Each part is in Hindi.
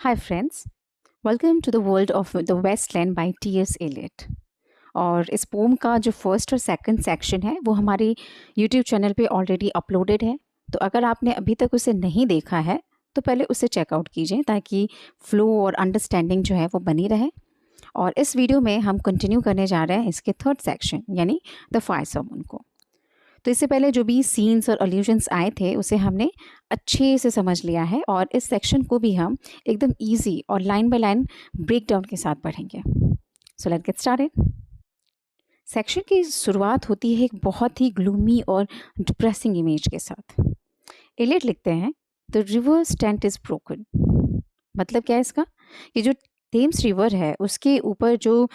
Hi friends, welcome to the world of the Westland by T.S. Eliot। और इस पोम का जो फर्स्ट और सेकंड सेक्शन है वो हमारे यूट्यूब चैनल पे ऑलरेडी अपलोडेड है। तो अगर आपने अभी तक उसे नहीं देखा है तो पहले उसे चेकआउट कीजिए ताकि फ्लो और अंडरस्टैंडिंग जो है वो बनी रहे। और इस वीडियो में हम कंटिन्यू करने जा रहे हैं इसके थर्ड सेक्शन यानी द फायर सर्मन को। तो इससे पहले जो भी सीन्स और अल्यूजन्स आए थे उसे हमने अच्छे से समझ लिया है और इस सेक्शन को भी हम एकदम इजी और line by line break down के साथ पढ़ेंगे। So let's get started. Section की शुरुआत होती है एक बहुत ही ग्लूमी और डिप्रेसिंग इमेज के साथ। एलियट लिखते हैं the river stand is broken. मतलब क्या है इसका? ये जो थेम्स रिवर है उसके ऊपर जो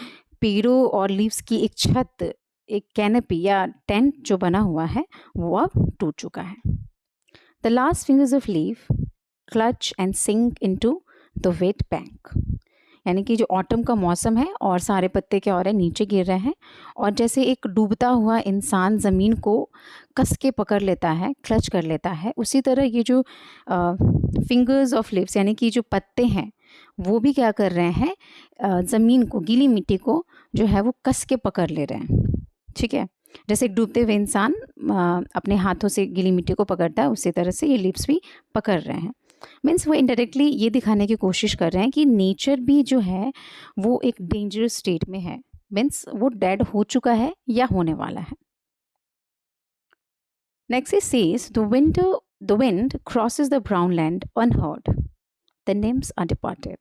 पेड़ों और लीव्स की एक छत, एक कैनपी या टेंट जो बना हुआ है वो अब टूट चुका है। The last fingers of leaf clutch and sink into the wet bank. यानी कि जो ऑटम का मौसम है और सारे पत्ते क्या हो रहे हैं, नीचे गिर रहे हैं और जैसे एक डूबता हुआ इंसान ज़मीन को कस के पकड़ लेता है, क्लच कर लेता है, उसी तरह ये जो फिंगर्स ऑफ लिव्स यानी कि जो पत्ते हैं वो भी क्या कर रहे हैं, ज़मीन को, गीली मिट्टी को जो है वो कस के पकड़ ले रहे हैं। ठीक है, जैसे एक डूबते हुए इंसान अपने हाथों से गीली मिट्टी को पकड़ता है, उसी तरह से ये लिव्स भी पकड़ रहे हैं। मीन्स वो इनडायरेक्टली ये दिखाने की कोशिश कर रहे हैं कि नेचर भी जो है वो एक डेंजरस स्टेट में है। मीन्स वो डेड हो चुका है या होने वाला है। Next is says the wind crosses the brown land unheard, the nymphs are departed.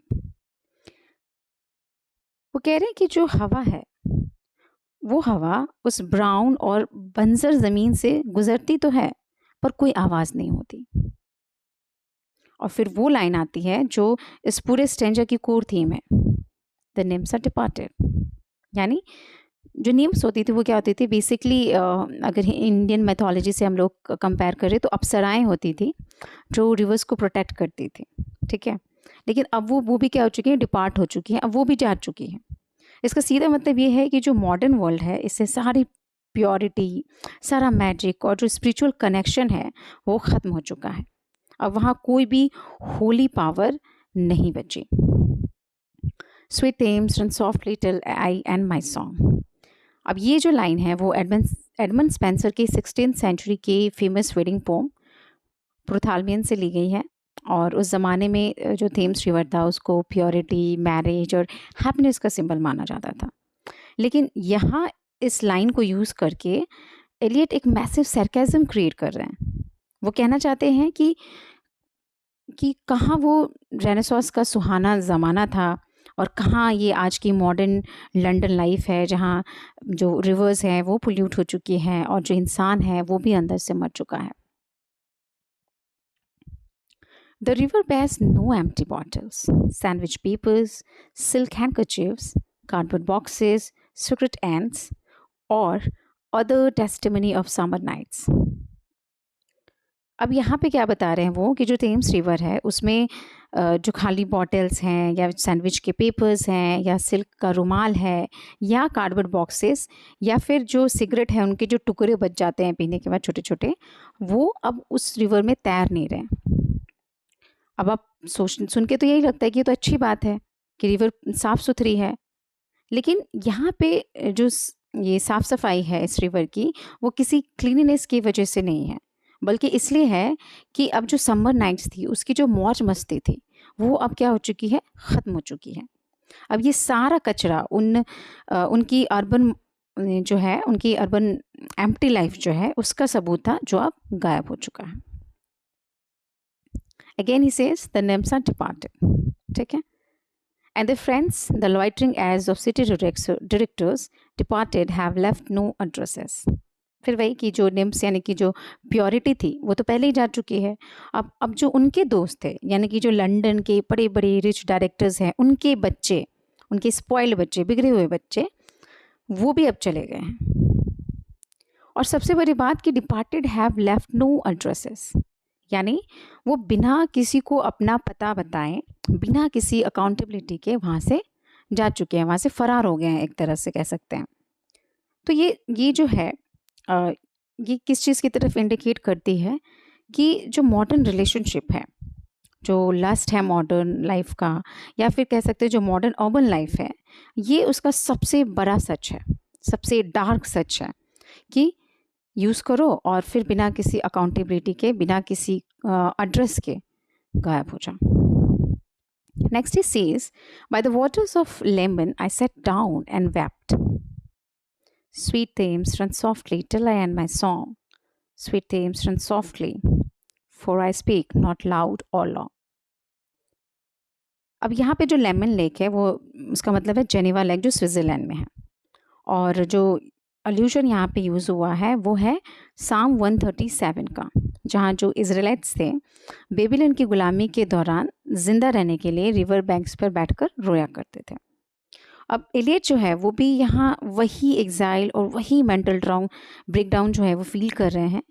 वो कह रहे हैं कि जो हवा है वो हवा उस ब्राउन और बंजर ज़मीन से गुजरती तो है पर कोई आवाज़ नहीं होती। और फिर वो लाइन आती है जो इस पूरे स्टेंजर की कोर थीम है, द निम्स आर डिपार्टेड। यानी जो निम्स होती थी वो क्या होती थी बेसिकली, अगर इंडियन मैथोलॉजी से हम लोग कंपेयर करें तो अप्सराएं होती थी जो रिवर्स को प्रोटेक्ट करती थी। ठीक है, लेकिन अब वो भी क्या हो चुकी हैं, डिपार्ट हो चुकी हैं, अब वो भी जा चुकी हैं। इसका सीधा मतलब ये है कि जो मॉडर्न वर्ल्ड है इससे सारी प्योरिटी, सारा मैजिक और जो स्पिरिचुअल कनेक्शन है वो ख़त्म हो चुका है। अब वहाँ कोई भी होली पावर नहीं बची। Sweet Thames run softly till I and my song. अब ये जो लाइन है वो एडमंड स्पेंसर के 16th सेंचुरी के फेमस वेडिंग पोम प्रोथाल्मियन से ली गई है। और उस ज़माने में जो थेम्स रिवर था उसको प्योरिटी, मैरिज और हैप्पीनेस का सिंबल माना जाता था। लेकिन यहाँ इस लाइन को यूज़ करके एलियट एक मैसिव सरकाज़म क्रिएट कर रहे हैं। वो कहना चाहते हैं कि कहाँ वो रेनेसांस का सुहाना ज़माना था और कहाँ ये आज की मॉडर्न लंदन लाइफ है जहाँ जो रिवर्स हैं वो पोल्यूट हो चुकी हैं और जो इंसान है वो भी अंदर से मर चुका है। The river bears no empty bottles, sandwich papers, silk handkerchiefs, cardboard boxes, secret ants, or other testimony of summer nights. अब यहाँ पे क्या बता रहे हैं वो कि जो थेम्स रिवर है उसमें जो खाली बॉटल्स हैं या सैंडविच के पेपर्स हैं या सिल्क का रुमाल है या कार्डबोर्ड बॉक्सेस या फिर जो सिगरेट है उनके जो टुकड़े बच जाते हैं पीने के बाद छोटे छोटे, वो अब उस रिवर में तैर नहीं रहे। अब आप सुन के तो यही लगता है कि ये तो अच्छी बात है कि रिवर साफ़ सुथरी है, लेकिन यहाँ पे जो ये साफ़ सफाई है इस रिवर की वो किसी क्लीनिनेस की वजह से नहीं है, बल्कि इसलिए है कि अब जो समर नाइट्स थी उसकी जो मौज मस्ती थी वो अब क्या हो चुकी है, ख़त्म हो चुकी है। अब ये सारा कचरा उनकी अर्बन जो है उनकी अर्बन एम्प्टी लाइफ जो है उसका सबूत था जो अब गायब हो चुका है। Again he says the nymphs are departed. ठीक है, and the friends, the loitering heirs of city directors departed have left no addresses. फिर वही कि जो निम्स यानी कि जो प्योरिटी थी वो तो पहले ही जा चुकी है। अब जो उनके दोस्त थे यानी कि जो लंदन के बड़े बड़े रिच डायरेक्टर्स हैं उनके बच्चे, उनके स्पॉइल्ड बच्चे, बिगड़े हुए बच्चे, वो भी अब चले गए हैं। और सबसे बड़ी बात कि departed have left no addresses, यानी वो बिना किसी को अपना पता बताएं, बिना किसी अकाउंटेबिलिटी के वहाँ से जा चुके हैं, वहाँ से फ़रार हो गए हैं, एक तरह से कह सकते हैं। तो ये जो है ये किस चीज़ की तरफ इंडिकेट करती है कि जो मॉडर्न रिलेशनशिप है जो लस्ट है मॉडर्न लाइफ का, या फिर कह सकते हैं जो मॉडर्न अर्बन लाइफ है, ये उसका सबसे बड़ा सच है, सबसे डार्क सच है कि यूज़ करो और फिर बिना किसी अकाउंटेबिलिटी के, बिना किसी एड्रेस के गायब हो जाओ। Next he says, by the waters of Lebanon I sat down and wept. Sweet themes run softly till I end my song. Sweet themes run softly, for I speak not loud or long. अब यहाँ पे जो लेमन लेक है वो, उसका मतलब है जेनेवा लेक जो स्विट्ज़रलैंड में है, और जो अल्यूजन यहाँ पे यूज़ हुआ है वो है साम 137 का, जहाँ जो इज़राइलिट्स थे बेबीलोन की गुलामी के दौरान ज़िंदा रहने के लिए रिवर बैंक्स पर बैठकर रोया करते थे। अब एलियट जो है वो भी यहाँ वही एग्जाइल और वही मेंटल ब्रेकडाउन जो है वो फील कर रहे हैं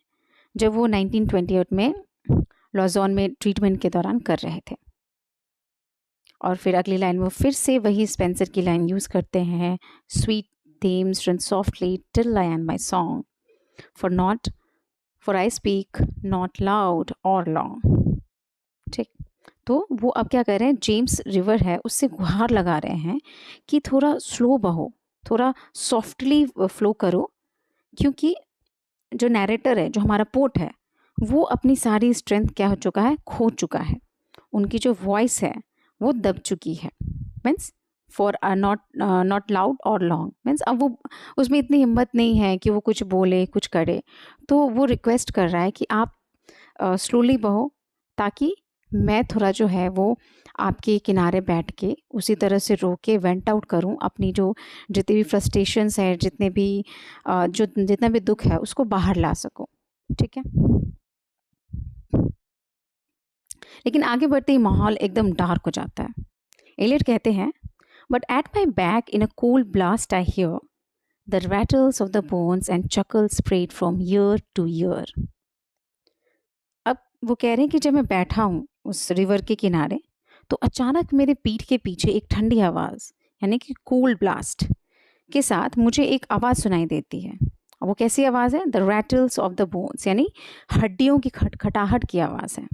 जब वो 1928 में लॉजॉन में ट्रीटमेंट के दौरान कर रहे थे। और फिर अगली लाइन में फिर से वही स्पेंसर की लाइन यूज़ करते हैं, sweet themes run softly till I end my song, for I speak not loud or long. ठीक, तो वो अब क्या कर रहे हैं, जेम्स रिवर है उससे गुहार लगा रहे हैं कि थोड़ा स्लो बहो, थोड़ा सॉफ्टली फ्लो करो, क्योंकि जो नैरेटर है, जो हमारा पोर्ट है, वो अपनी सारी स्ट्रेंथ क्या हो चुका है, खो चुका है। उनकी जो वॉइस है वो दब चुकी है। मीन्स फॉर नॉट लाउड और लॉन्ग, मीन्स अब वो उसमें इतनी हिम्मत नहीं है कि वो कुछ बोले, कुछ करे। तो वो रिक्वेस्ट कर रहा है कि आप स्लोली बहो, ताकि मैं थोड़ा जो है वो आपके किनारे बैठ के उसी तरह से रो के वेंट आउट करूं, अपनी जो जितनी भी फ्रस्ट्रेशंस है, जितना भी दुख है उसको बाहर ला सकूं। ठीक है, लेकिन आगे बढ़ते ही माहौल एकदम डार्क हो जाता है। एलियट कहते हैं, but at my back in a cold blast I hear the rattles of the bones and chuckles spread from year to year. अब वो कह रहे हैं कि जब मैं बैठा हूँ उस रिवर के किनारे, तो अचानक मेरे पीठ के पीछे एक ठंडी आवाज़, यानी कि कोल्ड ब्लास्ट के साथ मुझे एक आवाज़ सुनाई देती है। और वो कैसी आवाज़ है, the rattles of the bones, यानी हड्डियों की खटखटाहट की आवाज़ है।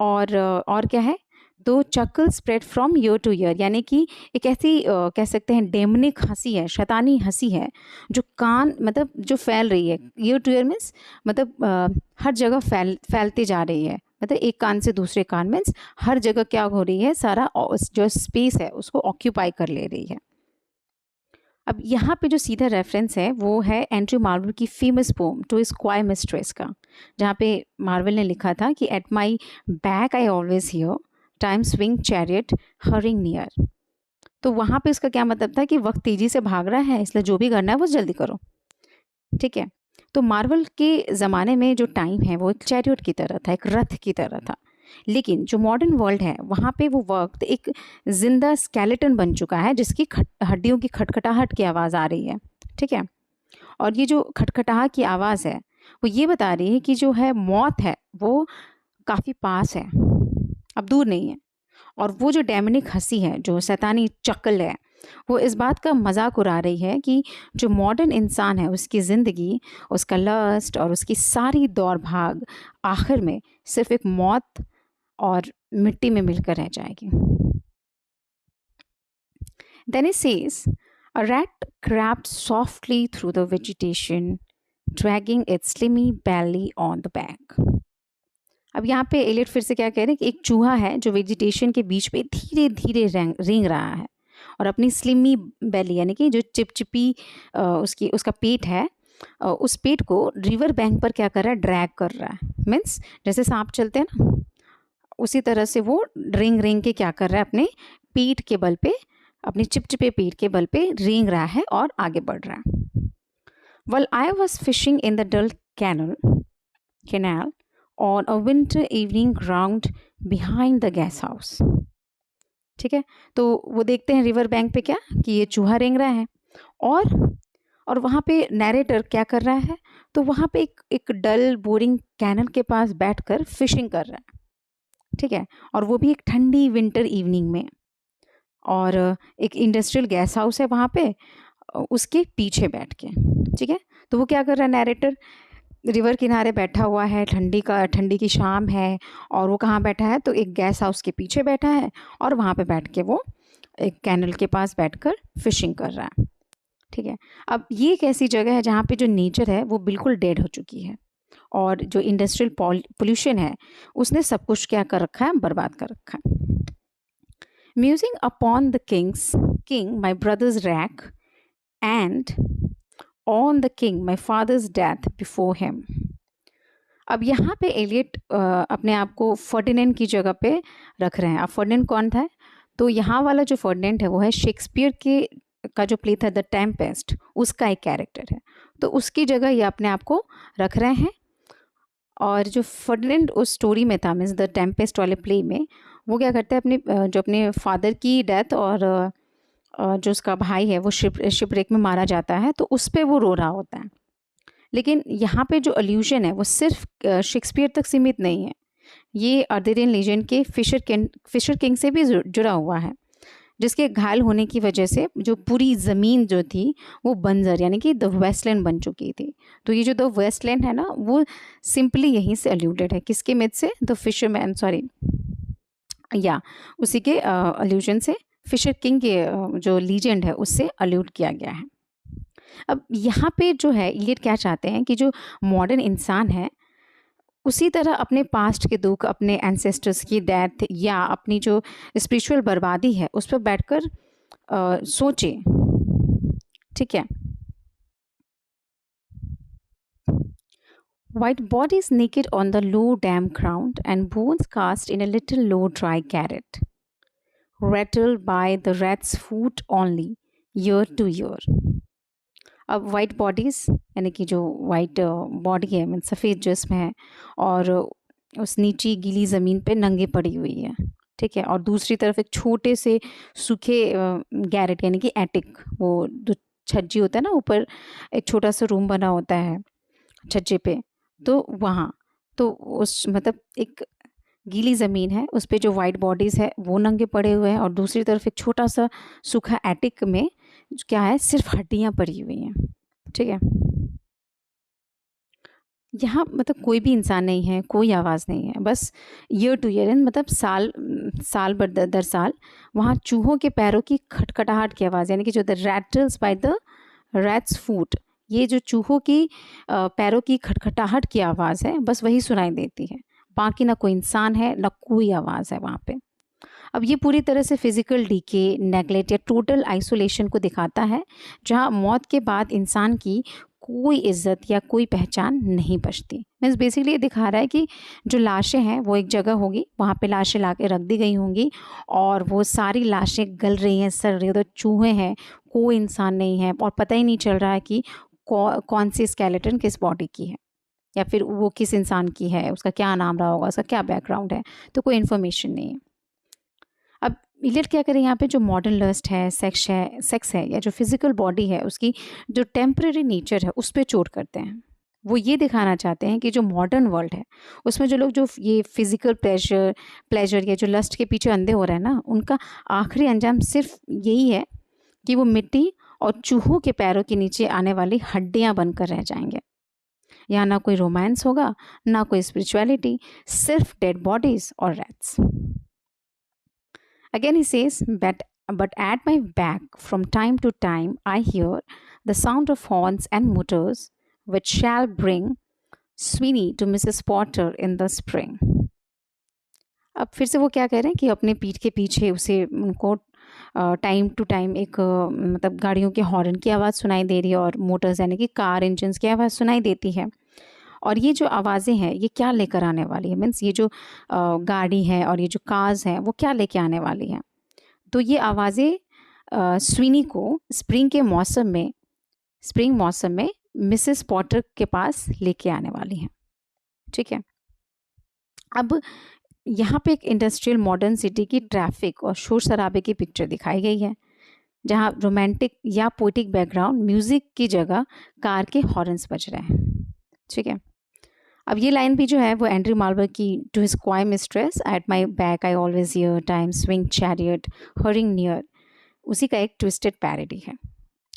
और क्या है, दो चक्ल spread from year to year, यानी कि एक ऐसी कह सकते हैं डेमनिक हंसी है, शैतानी हंसी है, जो कान मतलब जो फैल रही है। ईयर टू ईयर मीन्स मतलब हर जगह फैलती जा रही है, मतलब एक कान से दूसरे कान, मीन्स हर जगह क्या हो रही है, सारा जो स्पेस है उसको ऑक्यूपाई कर ले रही है। अब यहाँ पे जो सीधा रेफरेंस है वो है एंड्रयू मार्वल की famous poem to his coy mistress का, जहाँ पे मार्वल ने लिखा था कि at my back I always hear time स्विंग चैरियट हरिंग नियर। तो वहाँ पे उसका क्या मतलब था कि वक्त तेज़ी से भाग रहा है, इसलिए जो भी करना है वो जल्दी करो। ठीक है, तो मार्वल के ज़माने में जो टाइम है वो एक चैरियट की तरह था, एक रथ की तरह था। लेकिन जो मॉडर्न वर्ल्ड है वहाँ पे वो वक्त एक जिंदा स्केलेटन बन चुका है, जिसकी हड्डियों की खटखटाहट की आवाज़ आ रही है। ठीक है, और ये जो खटखटाहट की आवाज़ है वो ये बता रही है कि जो है मौत है वो काफ़ी पास है, अब दूर नहीं है। और वो जो डेमनिक हंसी है, जो शैतानी चक्ल है, वो इस बात का मजाक उड़ा रही है कि जो मॉडर्न इंसान है उसकी ज़िंदगी, उसका लस्ट और उसकी सारी दौड़ भाग आखिर में सिर्फ एक मौत और मिट्टी में मिलकर रह जाएगी। Then it says, a rat crept softly through the vegetation, dragging its slimy belly on the back. अब यहाँ पे एलियट फिर से क्या कह रहे हैं कि एक चूहा है जो वेजिटेशन के बीच पे धीरे धीरे रेंग रहा है, और अपनी स्लिमी बेली, यानी कि जो चिपचिपी उसका पेट है, उस पेट को रिवर बैंक पर क्या कर रहा है, ड्रैग कर रहा है। मीन्स जैसे सांप चलते हैं ना, उसी तरह से वो रेंग के क्या कर रहा है, अपने पीठ के बल पे, अपनी चिपचिपे पेट के बल पे रेंग रहा है और आगे बढ़ रहा है। While I was fishing in the dull canal on a winter evening ground behind the gas house. ठीक है, तो वो देखते हैं रिवर बैंक पे क्या कि ये चूहा रेंग रहा है, और वहाँ पे नैरेटर क्या कर रहा है, तो वहाँ पे एक डल बोरिंग कैनल के पास बैठकर फिशिंग कर रहा है। ठीक है, और वो भी एक ठंडी विंटर इवनिंग में, और एक इंडस्ट्रियल गैस हाउस है वहाँ पे, उसके पीछे बैठ के। ठीक है, तो वो क्या कर रहा है नैरेटर, रिवर किनारे बैठा हुआ है, ठंडी की शाम है, और वो कहाँ बैठा है, तो एक गेस्ट हाउस के पीछे बैठा है, और वहाँ पे बैठ के वो एक कैनल के पास बैठकर फिशिंग कर रहा है। ठीक है। अब ये एक ऐसी जगह है जहाँ पे जो नेचर है वो बिल्कुल डेड हो चुकी है, और जो इंडस्ट्रियल पोल्यूशन है उसने सब कुछ क्या कर रखा है, बर्बाद कर रखा है। Musing upon the king my brothers rack, and on the king my father's death before him. अब यहाँ पे एलियट अपने आप को फर्डिनेंड की जगह पे रख रहे हैं। अब फर्डिनेंड कौन था? तो यहाँ वाला जो फर्डिनेंड है वो है शेक्सपियर के का जो प्ले था द टेम्पेस्ट, उसका एक कैरेक्टर है, तो उसकी जगह ये अपने आप को रख रहे हैं। और जो फर्डिनेंड उस स्टोरी में था, मीन्स द टेम्पेस्ट वाले प्ले में, वो क्या करता है, जो अपने फादर की डेथ और जो उसका भाई है वो शिपरेक में मारा जाता है, तो उस पर वो रो रहा होता है। लेकिन यहाँ पे जो अल्यूजन है वो सिर्फ शेक्सपियर तक सीमित नहीं है, ये अर्देरियन लीजेंड के फिशर किंग से भी जुड़ा हुआ है, जिसके घायल होने की वजह से जो पूरी ज़मीन जो थी वो बंजर यानी कि द वेस्टलैंड बन चुकी थी। तो ये जो द वेस्टलैंड है ना, वो सिंपली यहीं से अल्यूडेड है, किसके मिथ से, द फिशरमैन, सॉरी या उसी के अल्यूजन से, फिशर किंग के जो लीजेंड है उससे अल्यूड किया गया है। अब यहाँ पे जो है इलियट क्या चाहते हैं कि जो मॉडर्न इंसान है उसी तरह अपने पास्ट के दुख, अपने एंसेस्टर्स की डेथ या अपनी जो स्पिरिचुअल बर्बादी है उस पर बैठकर सोचे। ठीक है। White bodies naked on the low damp ground and bones cast in a little low dry garret, rattled by the rat's foot only, year to year. अब वाइट बॉडीज़ यानी कि जो वाइट बॉडी है, मीन सफ़ेद जिस्म है, और उस नीची गीली ज़मीन पे नंगे पड़ी हुई है। ठीक है। और दूसरी तरफ एक छोटे से सूखे गैरेट यानी कि एटिक, वो जो छज्जी होता है ना, ऊपर एक छोटा सा रूम बना होता है छज्जे पे, तो वहाँ, तो उस मतलब एक गीली ज़मीन है, उस पे जो वाइट बॉडीज़ है वो नंगे पड़े हुए हैं, और दूसरी तरफ एक छोटा सा सूखा एटिक में क्या है, सिर्फ हड्डियाँ पड़ी हुई हैं। ठीक है। यहाँ मतलब कोई भी इंसान नहीं है, कोई आवाज़ नहीं है, बस ईयर टू ईयर मतलब साल भर दर साल वहाँ चूहों के पैरों की खटखटाहट की आवाज़, यानी कि जो the rattles by the rats feet, ये जो चूहों की पैरों की खटखटाहट की आवाज़ है, बस वही सुनाई देती है। बाकी ना कोई इंसान है, ना कोई आवाज़ है वहाँ पे। अब ये पूरी तरह से फिजिकल डीके, नेगलेक्ट या टोटल आइसोलेशन को दिखाता है, जहाँ मौत के बाद इंसान की कोई इज्जत या कोई पहचान नहीं बचती। मीन्स बेसिकली ये दिखा रहा है कि जो लाशें हैं वो एक जगह होगी, वहाँ पे लाशें ला के रख दी गई होंगी, और वो सारी लाशें गल रही हैं, सड़ रही, उधर चूहे हैं, कोई इंसान नहीं है, और पता ही नहीं चल रहा है कि कौन सी स्केलेटन किस बॉडी की है, या फिर वो किस इंसान की है, उसका क्या नाम रहा होगा, उसका क्या बैकग्राउंड है, तो कोई इन्फॉर्मेशन नहीं है। अब इलियट क्या करें, यहाँ पे जो मॉडर्न लस्ट है, सेक्स है या जो फिजिकल बॉडी है, उसकी जो टेम्परेरी नेचर है उस पर चोट करते हैं। वो ये दिखाना चाहते हैं कि जो मॉडर्न वर्ल्ड है उसमें जो लोग जो ये फिजिकल प्लेजर या जो लस्ट के पीछे अंधे हो रहे हैं ना, उनका आखिरी अंजाम सिर्फ यही है कि वो मिट्टी और चूहों के पैरों के नीचे आने वाली हड्डियाँ बनकर रह जाएंगे। यहाँ ना कोई रोमांस होगा, ना कोई स्पिरिचुअलिटी, सिर्फ डेड बॉडीज और rats. Again, he says, but at my back, from time to time, I hear the sound of horns and motors, which shall bring Sweeney to Mrs. Potter in the spring. अब फिर से वो क्या कह रहे हैं कि अपने पीठ के पीछे उसे उनको टाइम टू टाइम एक मतलब गाड़ियों के हॉर्न की आवाज़ सुनाई दे रही है, और मोटर्स यानी कि कार इंजन्स की आवाज़ सुनाई देती है। और ये जो आवाज़ें हैं ये क्या लेकर आने वाली है, मीन्स ये जो गाड़ी है और ये जो कार्स हैं वो क्या लेके आने वाली हैं। तो ये आवाज़ें स्वीनी को स्प्रिंग मौसम में मिसेस पॉटर के पास लेके आने वाली हैं। ठीक है। अब यहाँ पे एक इंडस्ट्रियल मॉडर्न सिटी की ट्रैफिक और शोर शराबे की पिक्चर दिखाई गई है, जहाँ रोमांटिक या पोएटिक बैकग्राउंड म्यूज़िक की जगह कार के हॉर्न्स बज रहे हैं। ठीक है। अब ये लाइन भी जो है वो एंड्री मार्बर की to his coy mistress, at my back I always hear time स्विंग चैरियट हरिंग नियर, उसी का एक ट्विस्टेड पैरोडी है।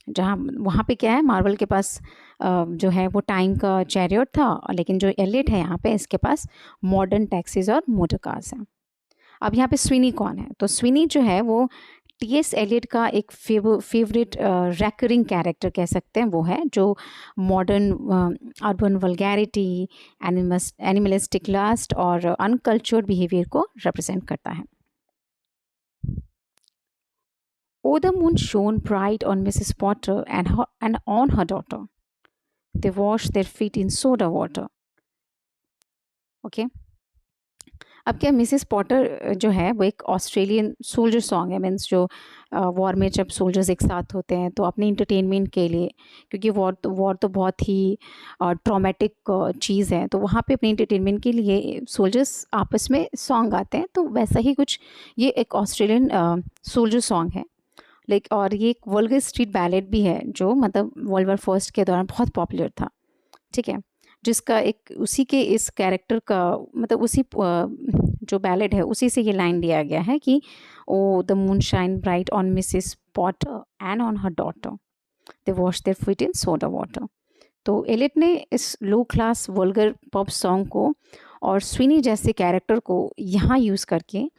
जहाँ वहाँ पे क्या है, मार्वल के पास जो है वो टाइम का चैरियट था, लेकिन जो एलियट है यहाँ पे इसके पास मॉडर्न टैक्सीज और मोटर कार्स हैं। अब यहाँ पे स्विनी कौन है? तो स्विनी जो है वो टीएस एलियट का एक फेवरेट रेकरिंग कैरेक्टर कह सकते हैं, वो है जो modern urban vulgarity, animalistic lust और अनकल्चर्ड बिहेवियर को रिप्रेजेंट करता है। Oh, the moon shone bright on Mrs. Potter and on her daughter. They washed their feet in soda water. Okay. अब क्या, मिसेस पॉटर जो है वो एक ऑस्ट्रेलियन सोल्जर सॉन्ग है। मीन्स जो वॉर में जब सोल्जर्स एक साथ होते हैं तो अपने इंटरटेनमेंट के लिए, क्योंकि वॉर तो बहुत ही ट्रॉमेटिक चीज़ है, तो वहाँ पे अपने इंटरटेनमेंट के लिए सोल्जर्स आपस में सॉन्ग गाते हैं। तो वैसा ही कुछ ये एक ऑस्ट्रेलियन सोल्जर सॉन्ग है। लाइक और ये एक वल्गर स्ट्रीट बैलेड भी है जो मतलब वर्ल्ड वॉर फर्स्ट के दौरान बहुत पॉपुलर था। ठीक है, जिसका एक उसी के इस कैरेक्टर का मतलब उसी जो बैलेड है उसी से ये लाइन लिया गया है कि O the moon shine bright on Mrs Porter and on her daughter, they wash their feet in soda water. तो एलियट ने इस low class vulgar pop song को और स्विनी जैसे कैरेक्टर को यहाँ यूज़ करके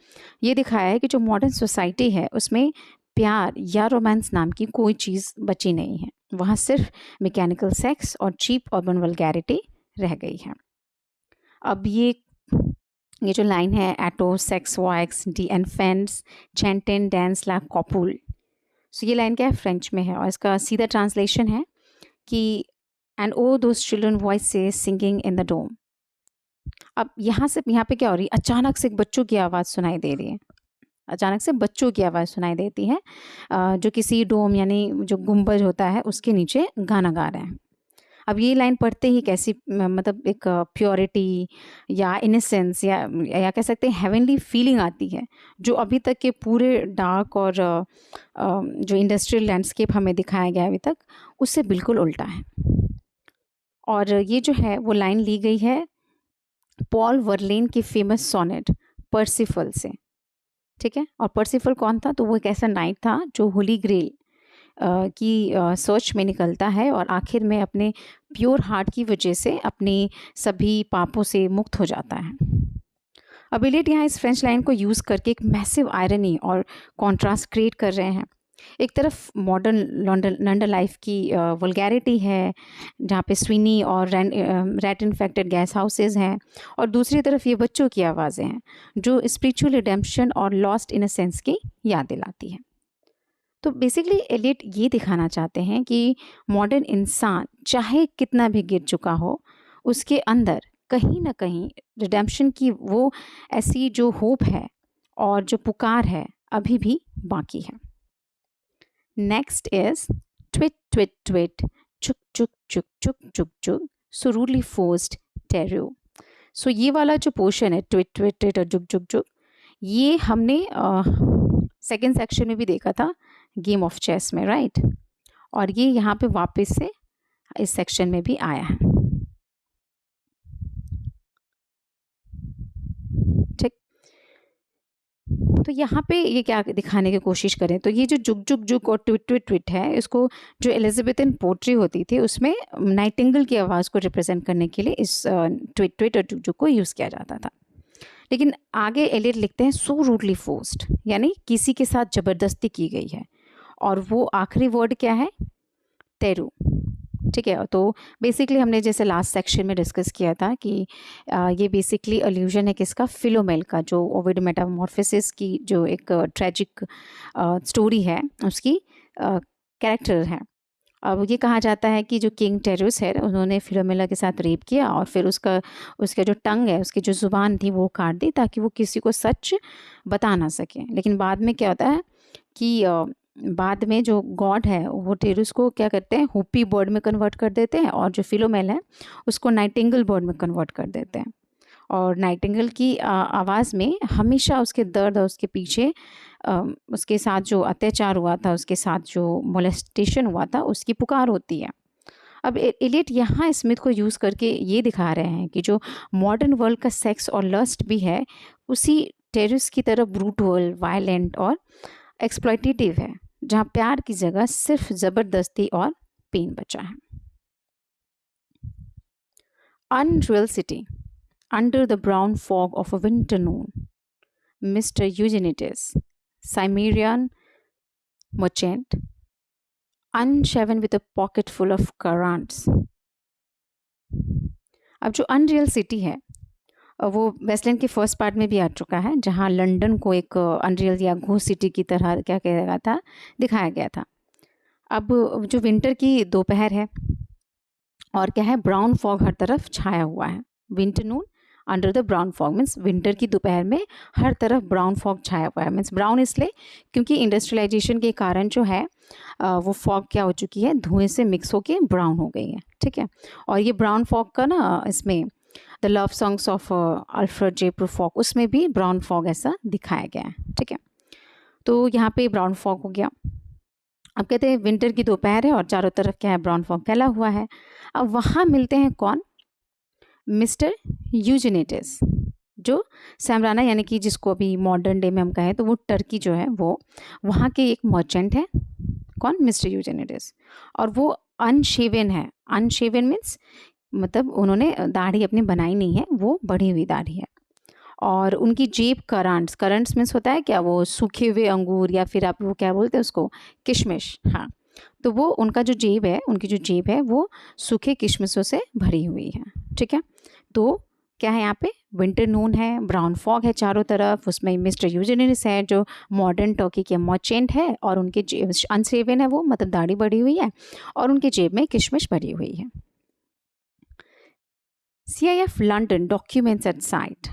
ये दिखाया है कि जो मॉडर्न सोसाइटी है उसमें प्यार या रोमांस नाम की कोई चीज़ बची नहीं है। वहाँ सिर्फ मैकेनिकल सेक्स और चीप अर्बन वल्गैरिटी रह गई है। अब ये जो लाइन है, एटो सेक्स वॉक्स डी एंड फेंड्स चैंटेन डांस ला कॉपुल, सो ये लाइन क्या है, फ्रेंच में है और इसका सीधा ट्रांसलेशन है कि and O those children voices singing in the dome. अब यहाँ पे क्या हो रही है, अचानक से बच्चों की आवाज़ सुनाई दे रही है, अचानक से बच्चों की आवाज़ सुनाई देती है जो किसी डोम यानी जो गुंबज होता है उसके नीचे गाना गा रहे हैं। अब ये लाइन पढ़ते ही कैसी मतलब एक प्योरिटी या इनसेंस या कह सकते हैं हेवनली फीलिंग आती है, जो अभी तक के पूरे डार्क और जो इंडस्ट्रियल लैंडस्केप हमें दिखाया गया अभी तक उससे बिल्कुल उल्टा है। और ये जो है वो लाइन ली गई है पॉल वर्लेन की फेमस सोनेट पर्सिफल से। ठीक है, और पर्सिफल कौन था? तो वो एक ऐसा नाइट था जो होली ग्रेल की सर्च में निकलता है और आखिर में अपने प्योर हार्ट की वजह से अपने सभी पापों से मुक्त हो जाता है। अब एलियट यहाँ इस फ्रेंच लाइन को यूज़ करके एक मैसिव आयरनी और कॉन्ट्रास्ट क्रिएट कर रहे हैं। एक तरफ मॉडर्न लंडन लाइफ की वल्गैरिटी है जहाँ पे स्विनी और रैट इन्फेक्टेड गैस हाउसेज हैं, और दूसरी तरफ ये बच्चों की आवाज़ें हैं जो स्पिरिचुअल रिडेम्पशन और लॉस्ट इनसेंस की याद दिलाती है। तो बेसिकली एलियट ये दिखाना चाहते हैं कि मॉडर्न इंसान चाहे कितना भी गिर चुका हो, उसके अंदर कहीं ना कहीं रिडेम्पशन की वो ऐसी जो होप है और जो पुकार है अभी भी बाकी है। Next is tweet tweet tweet चुक चुक चुक चुक चुक चुक सो रूडली फोर्स्ड टेरो। सो ये वाला जो पोर्शन है ट्विट ट्विट ट्विट और चुक चुक चुक, ये हमने सेकेंड सेक्शन में भी देखा था गेम ऑफ चेस में, राइट? और ये यहाँ पे वापस से इस सेक्शन में भी आया है। ठीक, तो यहाँ पे ये क्या दिखाने की कोशिश करें, तो ये जो जुग जुग जुग और ट्विट ट्विट ट्विट है, इसको जो एलिजाबेथन पोट्री होती थी उसमें नाइटिंगेल की आवाज़ को रिप्रेजेंट करने के लिए इस ट्विट ट्विट और जुग जुग को यूज़ किया जाता था। लेकिन आगे एलियट लिखते हैं सो रूडली फोर्स्ड, यानी किसी के साथ ज़बरदस्ती की गई है, और वो आखिरी वर्ड क्या है? तेरू। ठीक है, तो बेसिकली हमने जैसे लास्ट सेक्शन में डिस्कस किया था कि ये बेसिकली अल्यूजन है किसका? फिलोमेल का, जो ओविड मेटामॉर्फोसिस की जो एक ट्रेजिक स्टोरी है उसकी कैरेक्टर है। अब ये कहा जाता है कि जो किंग टेरुस है उन्होंने फिलोमेला के साथ रेप किया और फिर उसका जो टंग है, उसकी जो ज़ुबान थी वो काट दी ताकि वो किसी को सच बता ना सके। लेकिन बाद में क्या होता है कि बाद में जो गॉड है वो टेरुस को क्या करते हैं, हुपी बर्ड में कन्वर्ट कर देते हैं, और जो फिलोमेल है उसको नाइटिंगेल बर्ड में कन्वर्ट कर देते हैं। और नाइटिंगेल की आवाज़ में हमेशा उसके दर्द और उसके पीछे उसके साथ जो अत्याचार हुआ था, उसके साथ जो मोलेस्टेशन हुआ था, उसकी पुकार होती है। अब एलियट यहाँ स्मिथ को यूज़ करके ये दिखा रहे हैं कि जो मॉडर्न वर्ल्ड का सेक्स और लस्ट भी है उसी टेररिस्ट की तरह ब्रूटल, वायलेंट और एक्सप्लॉयटेटिव है, जहाँ प्यार की जगह सिर्फ ज़बरदस्ती और पेन बचा है। Unreal city, under the brown fog of a winter noon, Mr Eugenides, Cimmerian merchant, unshaven with a pocket full of currants। अब जो अनरियल सिटी है वो वेस्टलैंड के फर्स्ट पार्ट में भी आ चुका है, जहाँ लंदन को एक अनरियल या घोस्ट सिटी की तरह क्या कहा गया था, दिखाया गया था। अब जो विंटर की दोपहर है और क्या है, ब्राउन फॉग हर तरफ छाया हुआ है। Winter Noon under the brown fog means winter की दोपहर में हर तरफ ब्राउन फॉग छाया हुआ है। मीन्स ब्राउन इसलिए क्योंकि इंडस्ट्रियलाइजेशन के कारण जो है वो फॉग क्या हो चुकी है, धुएं से मिक्स होके ब्राउन हो गई है। ठीक है, और ये ब्राउन फॉग का ना इसमें the love songs of Alfred J Prufrock उसमें भी ब्राउन फॉग ऐसा दिखाया गया है। ठीक है, तो यहाँ पे ब्राउन फॉग हो गया। अब कहते हैं विंटर की दोपहर है और चारों तरफ क्या है, ब्राउन फॉग फैला हुआ है। अब वहाँ मिलते हैं कौन, मिस्टर यूजेनिटिस, जो सैमराना यानी कि जिसको अभी मॉडर्न डे में हम कहें तो वो टर्की जो है वो वहाँ के एक मर्चेंट है। कौन, मिस्टर यूजेनिटिस, और वो अनशेवन है। अनशेवन मीन्स मतलब उन्होंने दाढ़ी अपनी बनाई नहीं है, वो बढ़ी हुई दाढ़ी है। और उनकी जेब करंट्स, करंट्स मीन्स होता है क्या, वो सूखे हुए अंगूर या फिर आप वो क्या बोलते हैं उसको, किशमिश। हाँ, तो वो उनका जो जेब है, उनकी जो जेब है वो सूखे किशमिशों से भरी हुई है। ठीक है, तो क्या है यहाँ पे, विंटर नून है, ब्राउन फॉग है चारों तरफ, उसमें मिस्टर यूजेनिटिस है जो मॉडर्न टर्की के मर्चेंट है, और उनके जेब अनसेवन है, वो मतलब दाढ़ी बढ़ी हुई है, और उनके जेब में किशमिश भरी हुई है। CIF London documents eight site.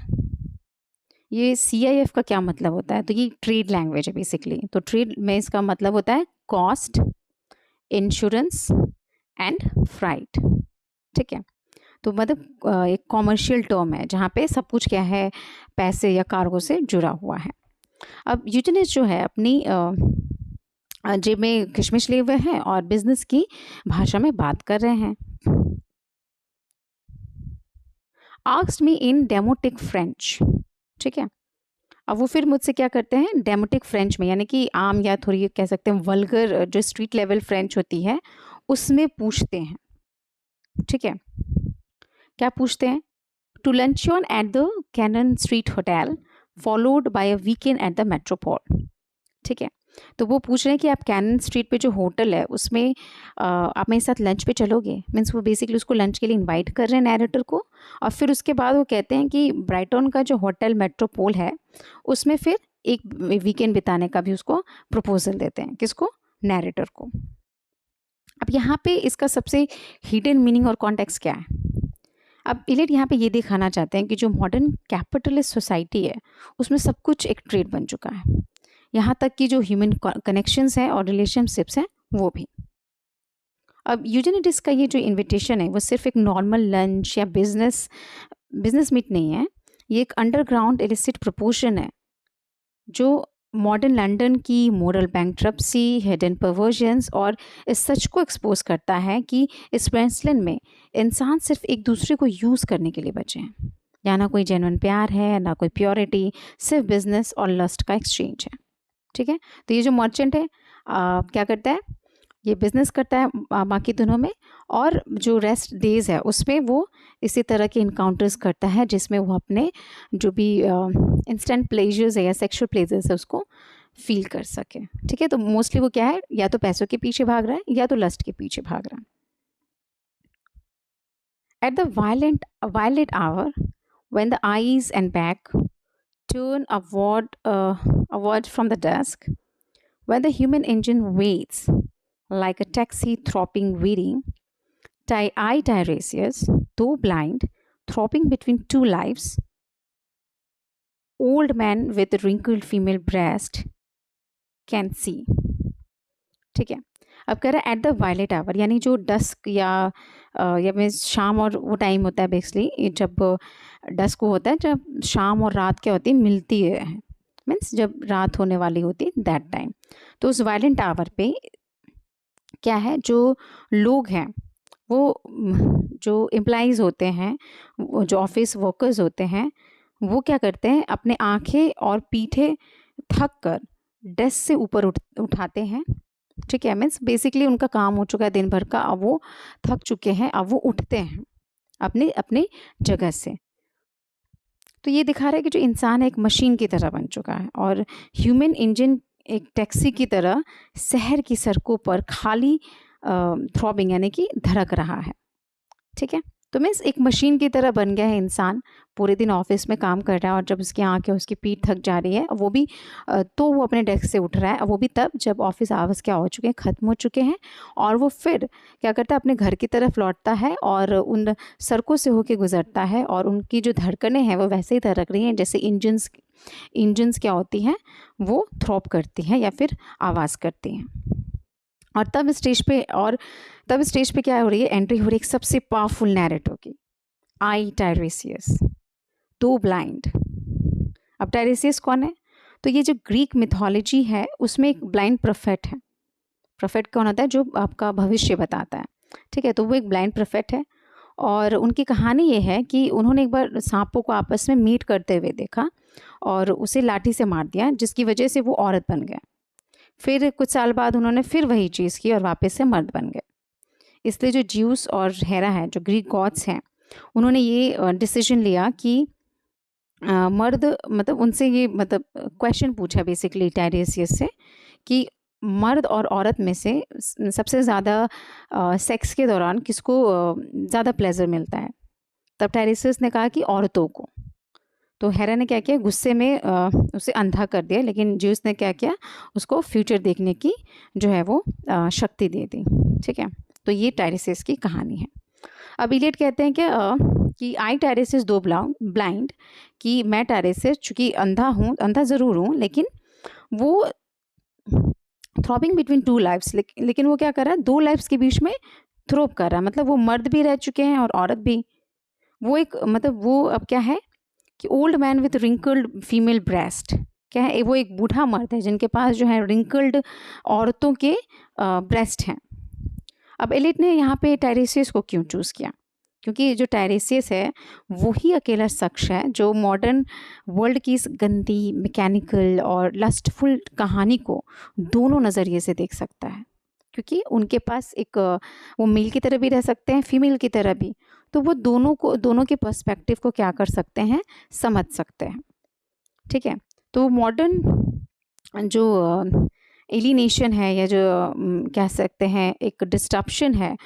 ये CIF का क्या मतलब होता है, तो ये ट्रेड लैंग्वेज है बेसिकली। तो ट्रेड में इसका मतलब होता है कॉस्ट, इंश्योरेंस एंड फ्राइट। ठीक है, तो मतलब एक कॉमर्शियल टर्म है जहाँ पे सब कुछ क्या है, पैसे या कार्गो से जुड़ा हुआ है। अब यूजेनिटिस जो है अपनी जेब में किशमिश लिए हुए हैं और बिजनेस की भाषा में बात कर रहे हैं। आस्क्ड मी इन डेमोटिक फ्रेंच। ठीक है, अब वो फिर मुझसे क्या करते हैं, डेमोटिक फ्रेंच में, यानी कि आम या थोड़ी कह सकते हैं वल्गर जो स्ट्रीट लेवल फ्रेंच होती है उसमें पूछते हैं। ठीक है, क्या पूछते हैं, to luncheon at the Cannon Street Hotel followed by a weekend at the Metropole. ठीक है, तो वो पूछ रहे हैं कि आप कैनन स्ट्रीट पे जो होटल है उसमें आप मेरे साथ लंच पे चलोगे। मीन्स वो बेसिकली उसको लंच के लिए इनवाइट कर रहे हैं नैरेटर को, और फिर उसके बाद वो कहते हैं कि ब्राइटन का जो होटल मेट्रोपोल है उसमें फिर एक वीकेंड बिताने का भी उसको प्रपोजल देते हैं। किसको, नैरेटर को। अब यहाँ पे इसका सबसे हिडन मीनिंग और कॉन्टेक्स्ट क्या है। अब इलियट यहाँ पे ये दिखाना चाहते हैं कि जो मॉडर्न कैपिटलिस्ट सोसाइटी है उसमें सब कुछ एक ट्रेड बन चुका है, यहाँ तक कि जो ह्यूमन कनेक्शंस हैं और रिलेशनशिप्स हैं वो भी। अब यूजेनिटिस का ये जो इनविटेशन है वो सिर्फ एक नॉर्मल लंच या बिजनेस मीट नहीं है, ये एक अंडरग्राउंड इलिसिट प्रपोजल है जो मॉडर्न लंदन की मोरल बैंकरप्सी, हिडन परवर्जन्स और इस सच को एक्सपोज करता है कि इस वेस्टलैंड में इंसान सिर्फ एक दूसरे को यूज़ करने के लिए बचे हैं। यहाँ ना कोई जेन्युइन प्यार है, ना कोई प्योरिटी, सिर्फ बिजनेस और लस्ट का एक्सचेंज है। ठीक है, तो ये जो मर्चेंट है क्या करता है, ये बिजनेस करता है बाकी दिनों में, और जो रेस्ट डेज है उसमें वो इसी तरह के इनकाउंटर्स करता है जिसमें वो अपने जो भी इंस्टेंट प्लेजर्स है या सेक्सुअल प्लेजर्स है उसको फील कर सके। ठीक है, तो मोस्टली वो क्या है, या तो पैसों के पीछे भाग रहा है या तो लस्ट के पीछे भाग रहा है। At the violet hour when the eyes and back turn award from the dusk, when the human engine waits like a taxi throbbing waiting, I Tiresias, though blind, throbbing between two lives, old man with wrinkled female breast can see। ठीक है, अब कह रहा है एट द वायलेट आवर, यानी जो डस्क या मीन्स शाम और वो टाइम होता है बेसिकली, जब डस्क होता है जब शाम और रात क्या होती है मिलती है, मीन्स जब रात होने वाली होती है दैट टाइम। तो उस वायलेंट आवर पे क्या है, जो लोग हैं वो जो एम्प्लॉइज़ होते हैं, वो जो ऑफिस वर्कर्स होते हैं, वो क्या करते हैं, अपने आँखें और पीठे थक कर डेस्क से ऊपर उठाते हैं। ठीक है, मीन्स बेसिकली उनका काम हो चुका है दिन भर का, अब वो थक चुके हैं, अब वो उठते हैं अपने अपने जगह से। तो ये दिखा रहा है कि जो इंसान है एक मशीन की तरह बन चुका है और ह्यूमन इंजन एक टैक्सी की तरह शहर की सड़कों पर खाली थ्रॉबिंग यानी कि धड़क रहा है। ठीक है, तो मीन्स एक मशीन की तरह बन गया है इंसान, पूरे दिन ऑफिस में काम कर रहा है और जब उसकी आंखें उसकी पीठ थक जा रही है, वो भी तो वो अपने डेस्क से उठ रहा है, वो भी तब जब ऑफिस आवर्स क्या हो चुके हैं, ख़त्म हो चुके हैं, और वो फिर क्या करता है, अपने घर की तरफ लौटता है और उन सड़कों से होके गुजरता है और उनकी जो धड़कनें हैं वो वैसे ही धड़क रही हैं जैसे इंजन्स क्या होती हैं, वो थ्रॉप करती हैं या फिर आवाज़ करती हैं। और तब स्टेज पे क्या हो रही है, एंट्री हो रही है एक सबसे पावरफुल नैरेटिव की, आई टायरेसियस, दो ब्लाइंड। अब टायरेसियस कौन है? तो ये जो ग्रीक मिथोलॉजी है उसमें एक ब्लाइंड प्रोफेट है। प्रोफेट कौन होता है? जो आपका भविष्य बताता है। ठीक है, तो वो एक ब्लाइंड प्रोफेट है और उनकी कहानी ये है कि उन्होंने एक बार सांपों को आपस में मीट करते हुए देखा और उसे लाठी से मार दिया, जिसकी वजह से वो औरत बन गए। फिर कुछ साल बाद उन्होंने फिर वही चीज़ की और वापस से मर्द बन गए। इसलिए जो ज्यूस और हेरा है, जो ग्रीक गॉड्स हैं, उन्होंने ये डिसीजन लिया कि मर्द मतलब उनसे ये मतलब क्वेश्चन पूछा बेसिकली टायरेसियस से कि मर्द और औरत में से सबसे ज़्यादा सेक्स के दौरान किसको ज़्यादा प्लेजर मिलता है? तब टायरेसियस ने कहा कि औरतों को। तो हेरा ने क्या किया, गुस्से में उसे अंधा कर दिया, लेकिन ज्यूस ने क्या किया, उसको फ्यूचर देखने की जो है वो शक्ति दे दी। ठीक है, तो ये टायरेसियस की कहानी है। अब इलियट कहते हैं कि आई टायरेसियस दो ब्लाइंड, कि मैं टायरेसियस चूँकि अंधा ज़रूर हूँ, लेकिन वो थ्रॉबिंग बिटवीन टू लाइफ्स, लेकिन वो क्या कर रहा है, दो लाइफ्स के बीच में थ्रोप कर रहा है, मतलब वो मर्द भी रह चुके हैं और औरत भी। वो एक मतलब वो अब क्या है कि old man with wrinkled female breast, क्या है, वो एक बूढ़ा मर्द है जिनके पास जो है रिंकल्ड औरतों के ब्रेस्ट हैं। अब एलिट ने यहाँ पे टायरेसियस को क्यों चूज़ किया? क्योंकि जो टायरेसियस है वही अकेला शख्स है जो मॉडर्न वर्ल्ड की इस गंदी, मैकेनिकल और लस्टफुल कहानी को दोनों नज़रिए से देख सकता है। क्योंकि उनके पास एक वो मेल की तरह भी रह सकते हैं, फीमेल की तरह भी, तो वो दोनों के पर्सपेक्टिव को क्या कर सकते हैं, समझ सकते हैं। ठीक है, तो मॉडर्न जो एलिनेशन है या जो कह सकते हैं एक डिस्ट्रप्शन है,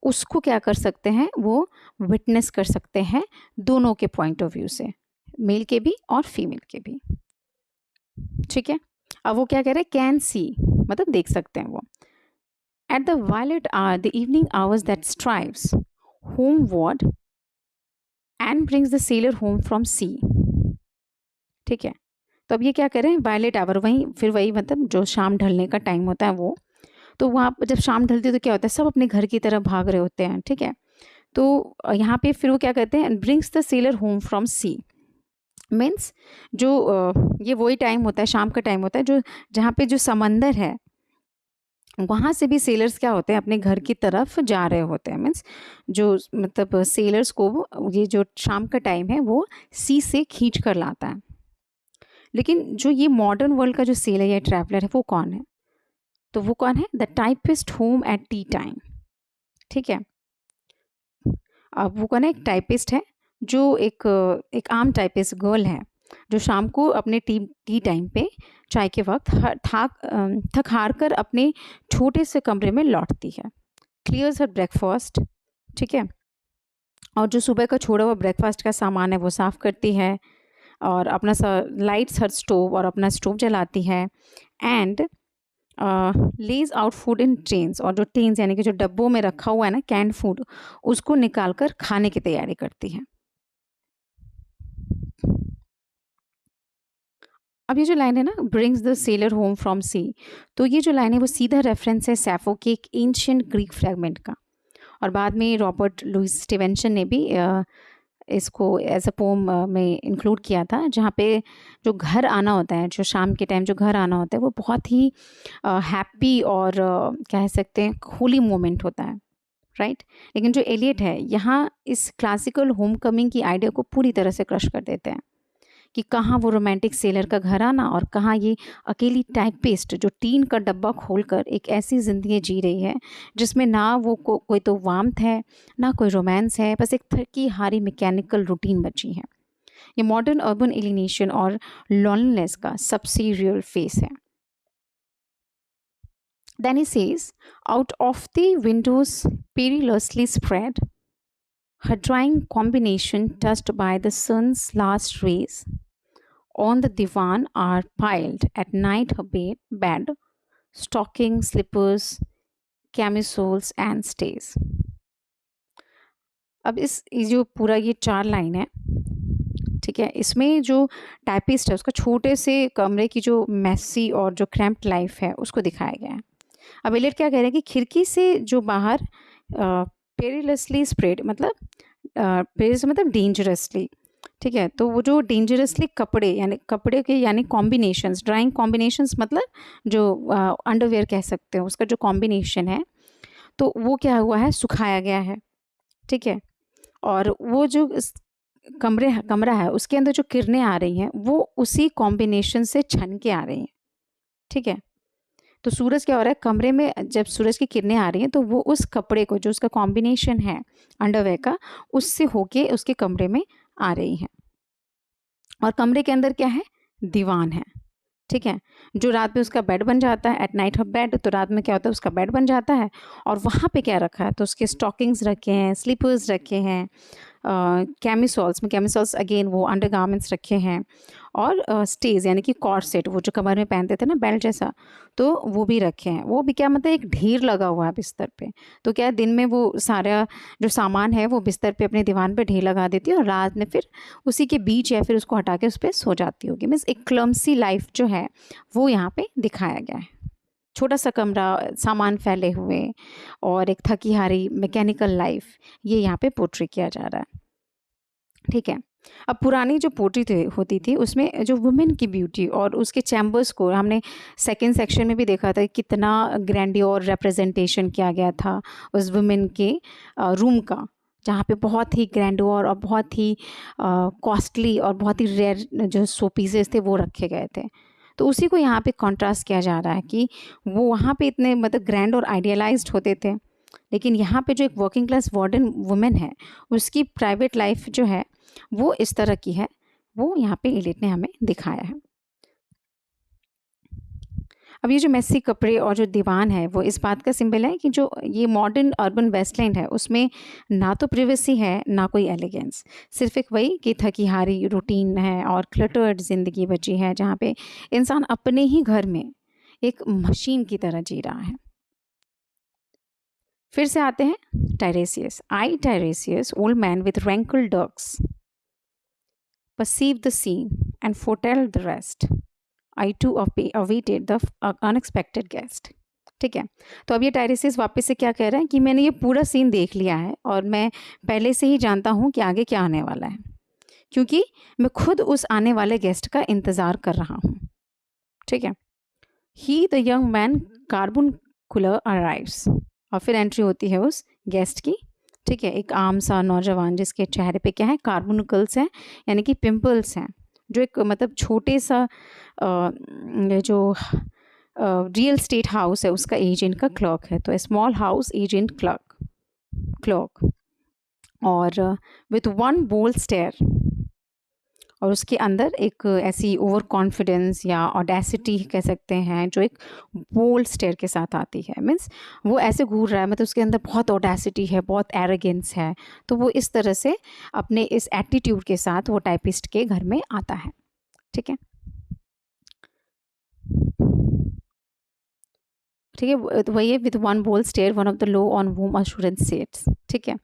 उसको क्या कर सकते हैं, वो विटनेस कर सकते हैं दोनों के पॉइंट ऑफ व्यू से, मेल के भी और फीमेल के भी। ठीक है, अब वो क्या कह रहे हैं, कैन सी मतलब देख सकते हैं वो। At the violet hour, the evening hours that strives homeward and brings the sailor home from sea. ठीक है, तो अब ये क्या करें, वायलेट आवर, वही मतलब जो शाम ढलने का टाइम होता है वो, तो वहाँ जब शाम ढलती है तो क्या होता है, सब अपने घर की तरफ भाग रहे होते हैं। ठीक है, तो यहाँ पे फिर वो क्या कहते हैं, brings the sailor home from sea, means जो ये वही टाइम होता है, शाम का टाइम होता है जो जहाँ पे जो समंदर है वहाँ से भी सेलर्स क्या होते हैं, अपने घर की तरफ जा रहे होते हैं। मीन्स जो मतलब सेलर्स को ये जो शाम का टाइम है वो सी से खींच कर लाता है। लेकिन जो ये मॉडर्न वर्ल्ड का जो सेलर या ट्रैवलर है वो कौन है? तो वो कौन है, the typist home at T time. ठीक है, अब वो कौन है, एक टाइपिस्ट है जो एक आम टाइपिस्ट गर्ल है जो शाम को अपने टी टाइम पे चाय के वक्त थक हार कर अपने छोटे से कमरे में लौटती है, क्लियर्स हर ब्रेकफास्ट। ठीक है, और जो सुबह का छोड़ा हुआ ब्रेकफास्ट का सामान है वो साफ़ करती है और अपना लाइट्स हर स्टोव और अपना स्टोव जलाती है, and lays out food in trains, और जो ट्रेन्स यानी कि जो डब्बों में रखा हुआ है ना कैंड फूड, उसको निकाल कर खाने की तैयारी करती है। अब ये जो लाइन है ना, brings the sailor home from sea, तो ये जो लाइन है वो सीधा रेफरेंस है सैफो के एक एंशिएंट ग्रीक फ्रैगमेंट का, और बाद में रॉबर्ट लुइस स्टीवेंसन ने भी इसको एज अ पोम में इंक्लूड किया था, जहाँ पे जो घर आना होता है, जो शाम के टाइम जो घर आना होता है वो बहुत ही हैप्पी और कह सकते हैं होली मोमेंट होता है, राइट। लेकिन जो एलियट है यहाँ इस क्लासिकल होम कमिंग की आइडिया को पूरी तरह से क्रश कर देते हैं। कि कहाँ वो रोमांटिक सेलर का घर आना और कहाँ ये अकेली टाइपिस्ट जो टीन का डब्बा खोलकर एक ऐसी ज़िंदगी जी रही है जिसमें ना वो कोई तो वार्मथ है, ना कोई रोमांस है, बस एक थकी हारी मैकेनिकल रूटीन बची है। ये मॉडर्न अर्बन एलिनेशन और लॉनलीनेस का सबसे रियल फेस है। Then he says, out of the windows perilously spread, her drying combination touched by the sun's last rays. On the divan are piled at night her bed, stockings, slippers, camisoles, and stays. अब इस ये जो पूरा ये 4 लाइन है, ठीक है, इसमें जो टाइपिस्ट है उसका छोटे से कमरे की जो मेसी और जो क्रैम्प्ड लाइफ है उसको दिखाया गया है। अब एलियट क्या कह रहे हैं कि खिड़की से जो बाहर पेरिलसली स्प्रेड मतलब पेरिलस मतलब डेंजरसली, ठीक है, तो वो जो डेंजरसली कपड़े के यानी कॉम्बिनेशंस, ड्राइंग कॉम्बिनेशंस मतलब जो अंडरवेयर कह सकते हो उसका जो कॉम्बिनेशन है, तो वो क्या हुआ है, सुखाया गया है, ठीक है। और वो जो कमरा है उसके अंदर जो किरणें आ रही हैं वो उसी कॉम्बिनेशन से छन के आ रही हैं, ठीक है। तो सूरज क्या हो रहा है, कमरे में जब सूरज की किरणें आ रही हैं तो वो उस कपड़े को जो उसका कॉम्बिनेशन है अंडरवेयर का उससे होके उसके कमरे में आ रही हैं। और कमरे के अंदर क्या है, दीवान है, ठीक है, जो रात में उसका बेड बन जाता है, एट नाइट हर बेड, तो रात में क्या होता है उसका बेड बन जाता है। और वहाँ पे क्या रखा है, तो उसके स्टॉकिंग्स रखे हैं, स्लीपर्स रखे हैं, कैमिसोल्स अगेन वो अंडरगारमेंट्स रखे हैं, और स्टेज यानी कि कॉर्सेट वो जो कमर में पहनते थे ना बेल्ट जैसा, तो वो भी रखे हैं। वो भी क्या मतलब एक ढेर लगा हुआ है बिस्तर पे, तो क्या दिन में वो सारा जो सामान है वो बिस्तर पे अपने दीवान पे ढेर लगा देती है और रात में फिर उसी के बीच या फिर उसको हटा के उस पर सो जाती होगी। मीन्स एक क्लम्सी लाइफ जो है वो यहाँ पे दिखाया गया है। छोटा सा कमरा, सामान फैले हुए और एक थकी हारी मैकेनिकल लाइफ, ये यहाँ पे पोर्ट्रे किया जा रहा है, ठीक है। अब पुरानी जो पोर्ट्री होती थी उसमें जो वुमेन की ब्यूटी और उसके चैम्बर्स को हमने सेकंड सेक्शन में भी देखा था, कितना ग्रैंडियोर रिप्रेजेंटेशन किया गया था उस वुमेन के रूम का, जहाँ पे बहुत ही ग्रैंडियोर और बहुत ही कॉस्टली और बहुत ही रेयर जो शो पीसेस थे वो रखे गए थे। तो उसी को यहाँ पे कॉन्ट्रास्ट किया जा रहा है कि वो वहाँ पे इतने मतलब ग्रैंड और आइडियलाइज्ड होते थे, लेकिन यहाँ पे जो एक वर्किंग क्लास वार्डन वुमेन है उसकी प्राइवेट लाइफ जो है वो इस तरह की है, वो यहाँ पे एलिट ने हमें दिखाया है। अब ये जो मेसी कपड़े और जो दीवान है वो इस बात का सिंबल है कि जो ये मॉडर्न अर्बन वेस्टलैंड है उसमें ना तो प्रिवेसी है ना कोई एलिगेंस, सिर्फ एक वही कि थकी हारी रूटीन है और क्लटर्ड ज़िंदगी बची है जहाँ पे इंसान अपने ही घर में एक मशीन की तरह जी रहा है। फिर से आते हैं Tiresias. I Tiresias, old man with wrinkled dugs, perceived the scene and foretell the rest. I too awaited the unexpected guest. ठीक है, तो अब ये टायरेसिस वापस से क्या कह रहा है कि मैंने ये पूरा सीन देख लिया है और मैं पहले से ही जानता हूँ कि आगे क्या आने वाला है, क्योंकि मैं खुद उस आने वाले गेस्ट का इंतज़ार कर रहा हूँ, ठीक है। He the young man carbuncular arrives, और फिर एंट्री होती है उस गेस्ट की, ठीक है। एक आम सा नौजवान जिसके चेहरे पे क्या है, कार्बोनिकल्स हैं यानी कि पिंपल्स हैं, जो एक मतलब छोटे सा जो रियल स्टेट हाउस है उसका एजेंट का क्लर्क है, तो स्मॉल हाउस एजेंट क्लर्क और विथ वन बोल्ड स्टेयर, और उसके अंदर एक ऐसी ओवर कॉन्फिडेंस या ऑडेसिटी कह सकते हैं जो एक बोल्ड स्टेयर के साथ आती है। मीन्स वो ऐसे घूर रहा है, मतलब उसके अंदर बहुत ऑडेसिटी है, बहुत एरोगेंस है, तो वो इस तरह से अपने इस एटीट्यूड के साथ वो टाइपिस्ट के घर में आता है, ठीक है। ठीक है, तो वही है, with one bold stare one of the low on whom assurance sits, ठीक है।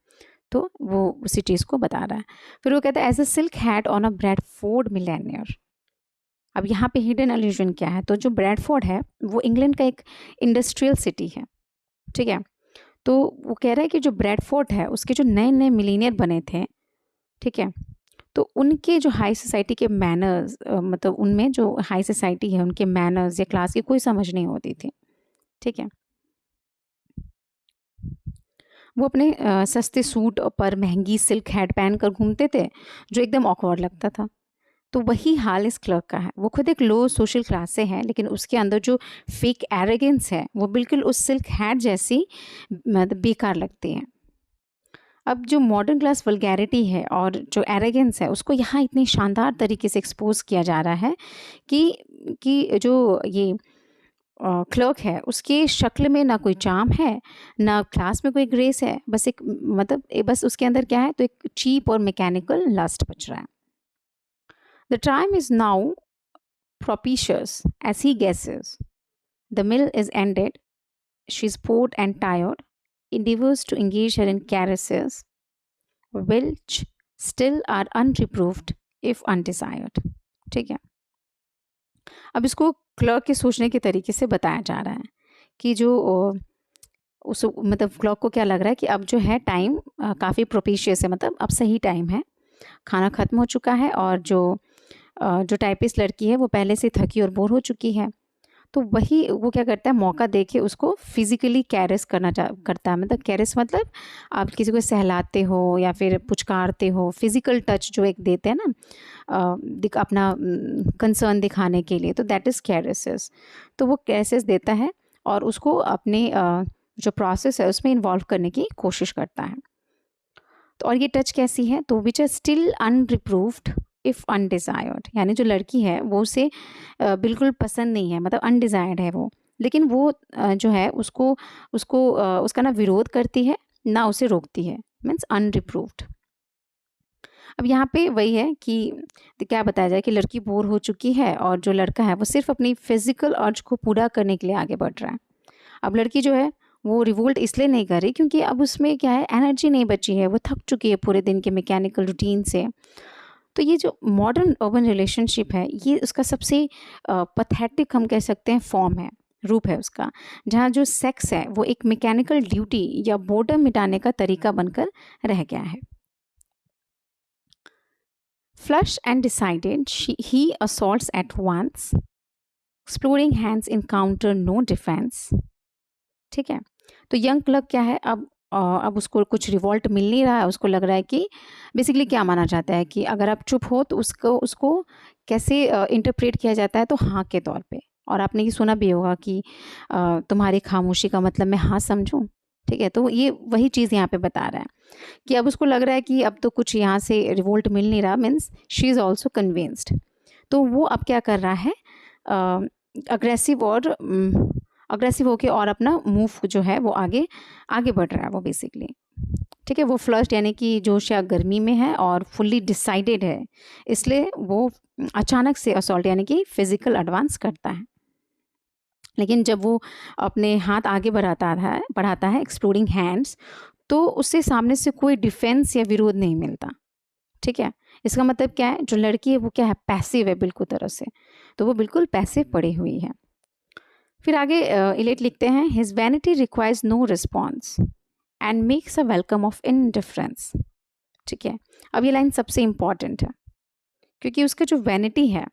तो वो उसी चीज़ को बता रहा है। फिर वो कहता है as a silk hat on a Bradford millionaire. अब यहाँ पे हिडन एल्यूजन क्या है, तो जो ब्रैडफोर्ड है वो इंग्लैंड का एक इंडस्ट्रियल सिटी है, ठीक है। तो वो कह रहा है कि जो ब्रैडफोर्ड है उसके जो नए नए मिलीनियर बने थे, ठीक है, तो उनके जो हाई सोसाइटी के मैनर्स, मतलब उनमें जो हाई सोसाइटी है उनके मैनर्स या क्लास की कोई समझ नहीं होती थी, ठीक है। वो अपने सस्ते सूट पर महंगी सिल्क हैट पहन कर घूमते थे जो एकदम ऑकवर्ड लगता था। तो वही हाल इस क्लर्क का है। वो खुद एक लो सोशल क्लास से है, लेकिन उसके अंदर जो फेक एरोगेंस है वो बिल्कुल उस सिल्क हैट जैसी मतलब बेकार लगती है। अब जो मॉडर्न क्लास वल्गैरिटी है और जो एरोगेंस है उसको यहाँ इतनी शानदार तरीके से एक्सपोज किया जा रहा है कि जो ये क्लर्क है उसके शक्ल में ना कोई चार्म है, ना क्लास में कोई ग्रेस है, बस एक मतलब बस उसके अंदर क्या है, तो एक चीप और मैकेनिकल लस्ट बच रहा है। The time is now propitious as he guesses. The meal is ended. She's bored and tired, endeavors to engage her in caresses, which still are unreproved if undesired. ठीक है, अब इसको क्लर्क के सोचने के तरीके से बताया जा रहा है कि जो उस मतलब क्लर्क को क्या लग रहा है कि अब जो है टाइम काफ़ी प्रोपिशियस है, मतलब अब सही टाइम है, खाना ख़त्म हो चुका है और जो टाइपिस्ट लड़की है वो पहले से थकी और बोर हो चुकी है। तो वही वो क्या करता है, मौका देके उसको फिज़िकली कैरेस करता है। मतलब कैरेस मतलब आप किसी को सहलाते हो या फिर पुचकारते हो, फिज़िकल टच जो एक देते हैं ना अपना कंसर्न दिखाने के लिए, तो दैट इज़ कैरेसेस। तो वो कैरेसेस देता है और उसको अपने जो प्रोसेस है उसमें इन्वॉल्व करने की कोशिश करता है। तो और ये टच कैसी है, तो which are still unreproved if undesired, यानी जो लड़की है वो उसे बिल्कुल पसंद नहीं है, मतलब अनडिज़ायर्ड है वो, लेकिन वो जो है उसको उसको उसका ना विरोध करती है ना उसे रोकती है, मीन्स अनरिप्रूव्ड। अब यहाँ पे वही है कि क्या बताया जाए कि लड़की बोर हो चुकी है और जो लड़का है वो सिर्फ अपनी फिजिकल अर्ज को पूरा करने के लिए आगे बढ़ रहा है। अब लड़की जो है वो रिवोल्ट इसलिए नहीं कर रही क्योंकि अब उसमें क्या है, एनर्जी नहीं बची है, वो थक चुकी है पूरे दिन के मैकेनिकल रूटीन से। तो ये जो मॉडर्न अर्बन रिलेशनशिप है ये उसका सबसे पथेटिक हम कह सकते हैं फॉर्म है, रूप है उसका, जहाँ जो सेक्स है वो एक मैकेनिकल ड्यूटी या बोर्डम मिटाने का तरीका बनकर रह गया है। Flushed and decided, he assaults at once. Exploring hands encounter no defense. ठीक है, तो यंग क्लर्क क्या है, अब उसको कुछ रिवॉल्ट मिल नहीं रहा है। उसको लग रहा है कि बेसिकली क्या माना जाता है कि अगर आप चुप हो तो उसको कैसे इंटरप्रेट किया जाता है, तो हाँ के तौर पे। और आपने ये सुना भी होगा कि तुम्हारी खामोशी का मतलब मैं हाँ समझूं। ठीक है, तो ये वही चीज़ यहाँ पे बता रहा है कि अब उसको लग रहा है कि अब तो कुछ यहाँ से रिवोल्ट मिल नहीं रहा, means she is also convinced. तो वो अब क्या कर रहा है, अग्रेसिव होके और अपना मूव जो है वो आगे बढ़ रहा है वो बेसिकली। ठीक है, वो फ्लश्ड यानी कि जोश या गर्मी में है और फुल्ली डिसाइडेड है, इसलिए वो अचानक से असॉल्ट यानी कि फिजिकल एडवांस करता है। लेकिन जब वो अपने हाथ आगे बढ़ाता है एक्सप्लोरिंग हैंड्स, तो उससे सामने से कोई डिफेंस या विरोध नहीं मिलता। ठीक है, इसका मतलब क्या है, जो लड़की है वो क्या है, पैसिव है बिल्कुल तरह से, तो वो बिल्कुल पैसिव पड़ी हुई है। फिर आगे इलेट लिखते हैं, his vanity requires no response and makes a welcome of indifference. ठीक है, अब ये लाइन सबसे इम्पॉर्टेंट है क्योंकि उसका जो वैनिटी है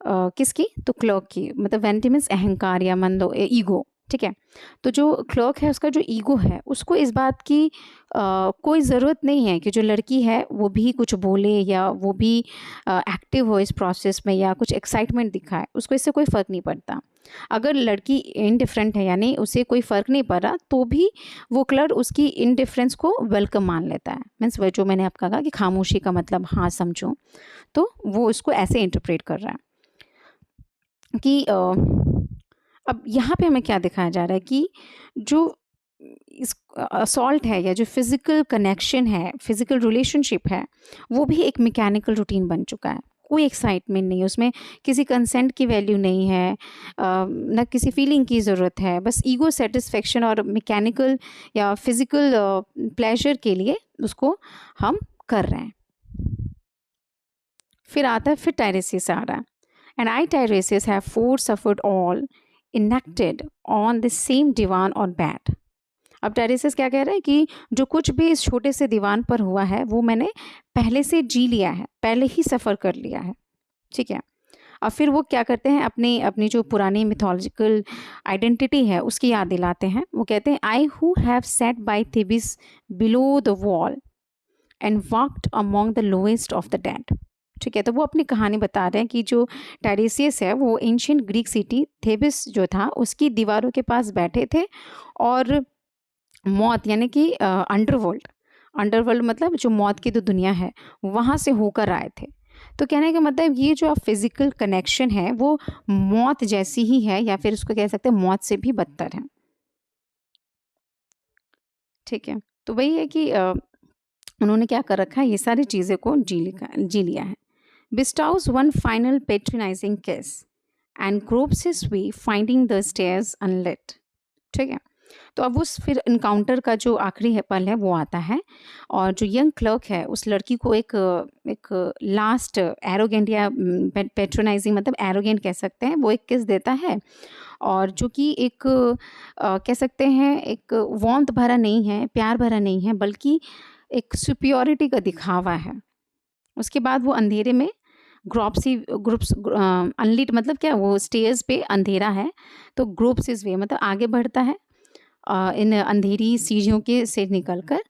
किसकी, तो क्लर्क की, मतलब वैनिटी मीन्स अहंकार या मान लो ईगो। ठीक है, तो जो क्लर्क है उसका जो ईगो है उसको इस बात की कोई ज़रूरत नहीं है कि जो लड़की है वो भी कुछ बोले या वो भी एक्टिव हो इस प्रोसेस में या कुछ एक्साइटमेंट दिखाए, उसको इससे कोई फ़र्क नहीं पड़ता। अगर लड़की इनडिफरेंट है यानी उसे कोई फ़र्क नहीं पड़ रहा, तो भी वो क्लर्क उसकी इनडिफरेंस को वेलकम मान लेता है। मीन्स वह जो मैंने आपका कहा कि खामोशी का मतलब हाँ समझूं, तो वो उसको ऐसे इंटरप्रेट कर रहा है कि अब यहाँ पे हमें क्या दिखाया जा रहा है कि जो इस असॉल्ट है या जो फिज़िकल कनेक्शन है, फिज़िकल रिलेशनशिप है, वो भी एक मैकेनिकल रूटीन बन चुका है। कोई एक्साइटमेंट नहीं है उसमें, किसी कंसेंट की वैल्यू नहीं है, ना किसी फीलिंग की ज़रूरत है, बस ईगो सेटिस्फेक्शन और मैकेनिकल या फिज़िकल प्लेजर के लिए उसको हम कर रहे हैं। फिर आता है, फिर टायरेसिस आ रहा है, and I Tiresias have foresuffered all enacted on the same divan or bed. अब टायरेसिस क्या कह रहा है कि जो कुछ भी इस छोटे से दीवान पर हुआ है वो मैंने पहले से जी लिया है, पहले ही सफ़र कर लिया है। ठीक है, और फिर वो क्या करते हैं, अपनी जो पुरानी मिथोलॉजिकल आइडेंटिटी है उसकी याद दिलाते हैं। वो कहते हैं, I who have sat by Thebes below the wall and walked among the lowest of the dead. ठीक है, तो वो अपनी कहानी बता रहे हैं कि जो टाइरेसियस है वो एंशिएंट ग्रीक सिटी थेबिस जो था उसकी दीवारों के पास बैठे थे और मौत यानी कि अंडरवर्ल्ड अंडरवर्ल्ड मतलब जो मौत की जो दुनिया है वहाँ से होकर आए थे। तो कहने का मतलब ये जो फिजिकल कनेक्शन है वो मौत जैसी ही है या फिर उसको कह सकते हैं मौत से भी बदतर है। ठीक है, तो वही है कि उन्होंने क्या कर रखा है, ये सारी चीज़ें को जी लिया है। bestows one final patronizing kiss and gropes his way finding the stairs unlit। ठीक है, तो अब उस फिर इनकाउंटर का जो आखिरी है पल है वो आता है और जो यंग क्लर्क है उस लड़की को एक लास्ट एरोगेंट या पेट्रोनाइजिंग मतलब एरोगेंट कह सकते हैं, वो एक किस देता है और जो कि एक कह सकते हैं एक वार्मथ भरा नहीं है, प्यार भरा नहीं है, बल्कि एक सुपियोरिटी का दिखावा है। उसके बाद वो अंधेरे में ग्रुप्स अनलिट मतलब क्या, वो स्टेयर्स पे अंधेरा है तो ग्रुप्स इस वे मतलब आगे बढ़ता है इन अंधेरी सीढ़ियों के से निकलकर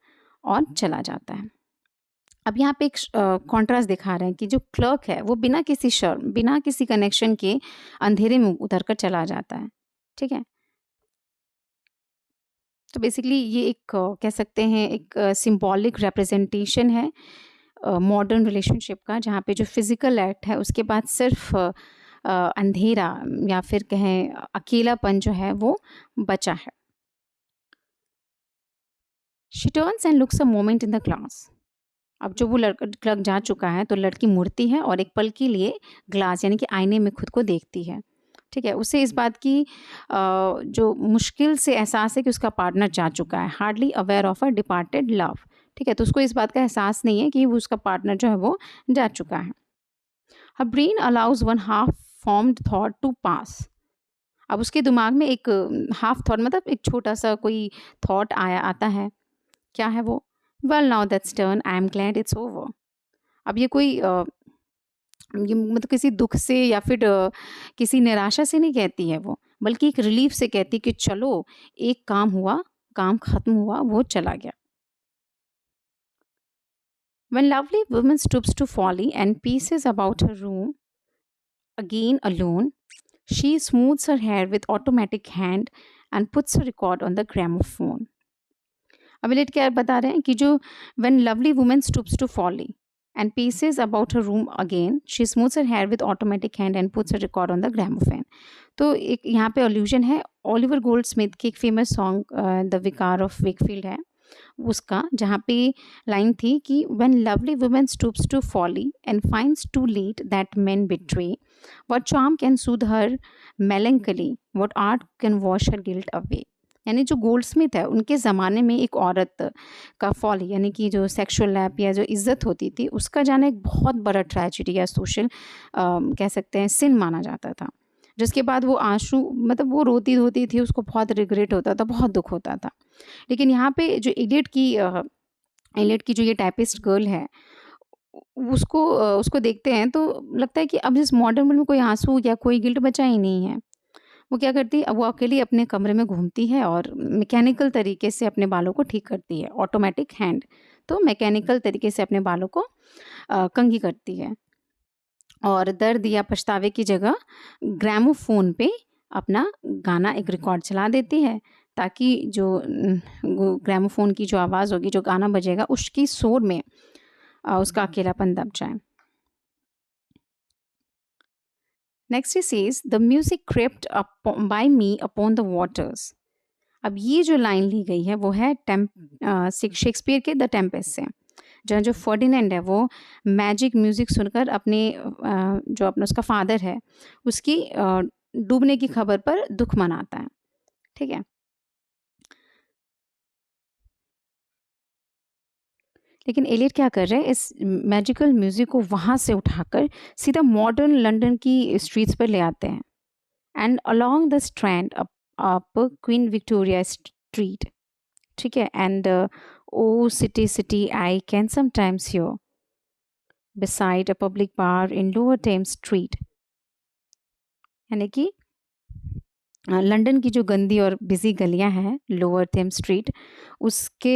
और चला जाता है। अब यहाँ पे एक कॉन्ट्रास्ट दिखा रहे हैं कि जो क्लर्क है वो बिना किसी शर्म बिना किसी कनेक्शन के अंधेरे में उतर कर चला जाता है। ठीक है, तो बेसिकली ये एक कह सकते हैं एक सिंबॉलिक रिप्रेजेंटेशन है मॉडर्न रिलेशनशिप का, जहाँ पे जो फिज़िकल एक्ट है उसके बाद सिर्फ अंधेरा या फिर कहें अकेलापन जो है वो बचा है। She turns and looks a moment in the glass. अब जो वो लड़का क्लर्क जा चुका है तो लड़की मुड़ती है और एक पल के लिए ग्लास यानी कि आईने में खुद को देखती है। ठीक है, उसे इस बात की जो मुश्किल से एहसास है कि उसका पार्टनर जा चुका है, hardly aware of a departed love. ठीक है, तो उसको इस बात का एहसास नहीं है कि वो उसका पार्टनर जो है वो जा चुका है। Her brain allows one half formed thought to pass. अब उसके दिमाग में एक हाफ थॉट मतलब एक छोटा सा कोई थॉट आता है। क्या है वो? Well now that's turn I am glad it's over. अब ये कोई ये मतलब किसी दुख से या फिर किसी निराशा से नहीं कहती है वो, बल्कि एक रिलीफ से कहती है कि चलो एक काम हुआ, काम खत्म हुआ, वो चला गया। When lovely woman stoops to folly and paces about her room, again alone, she smooths her hair with automatic hand and puts a record on the gramophone. अब लेट क्या बता रहे हैं कि जो when lovely woman stoops to folly and paces about her room again, she smooths her hair with automatic hand and puts a record on the gramophone. तो एक यहाँ पे allusion है ओलिवर गोल्ड स्मिथ की एक फेमस सॉन्ग द विकार ऑफ वेकफील्ड है उसका, जहाँ पे लाइन थी कि when lovely woman stoops to folly and finds too late that men betray, what charm can soothe her melancholy, what art can wash her guilt away। यानी जो गोल्ड स्मिथ है उनके ज़माने में एक औरत का फॉली यानी कि जो सेक्सुअल लैप या जो इज्जत होती थी उसका जाना एक बहुत बड़ा ट्रेजिडी या सोशल कह सकते हैं सिन माना जाता था, जिसके बाद वो आंसू मतलब वो रोती धोती थी, उसको बहुत रिग्रेट होता था, बहुत दुख होता था। लेकिन यहाँ पे जो एलियट की जो ये टाइपिस्ट गर्ल है उसको देखते हैं तो लगता है कि अब इस मॉडर्न वर्ल्ड में कोई आंसू या कोई गिल्ट बचा ही नहीं है। वो क्या करती है, अब वो अकेली अपने कमरे में घूमती है और मैकेनिकल तरीके से अपने बालों को ठीक करती है, ऑटोमेटिक हैंड, तो मैकेनिकल तरीके से अपने बालों को कंघी करती है और दर्द या पछतावे की जगह ग्रामोफोन पे अपना गाना एक रिकॉर्ड चला देती है ताकि जो ग्रामोफोन की जो आवाज़ होगी, जो गाना बजेगा, उसकी शोर में उसका अकेलापन दब जाए। Next he says the music crept up by me upon the waters. अब ये जो लाइन ली गई है वो है शेक्सपियर के द टेम्पेस्ट से, जहाँ जो फर्डिनेंड है वो मैजिक म्यूज़िक सुनकर अपने जो अपना उसका फादर है उसकी डूबने की खबर पर दुख मनाता है। ठीक है, लेकिन एलियट क्या कर रहे हैं, इस मैजिकल म्यूज़िक को वहाँ से उठाकर सीधा मॉडर्न लंदन की स्ट्रीट्स पर ले आते हैं and along the Strand up Queen Victoria Street. ठीक है, and O city city I can sometimes hear beside a public bar in Lower Thames Street। यानी कि लंदन की जो गंदी और बिजी गलियां हैं लोअर थेम्स स्ट्रीट, उसके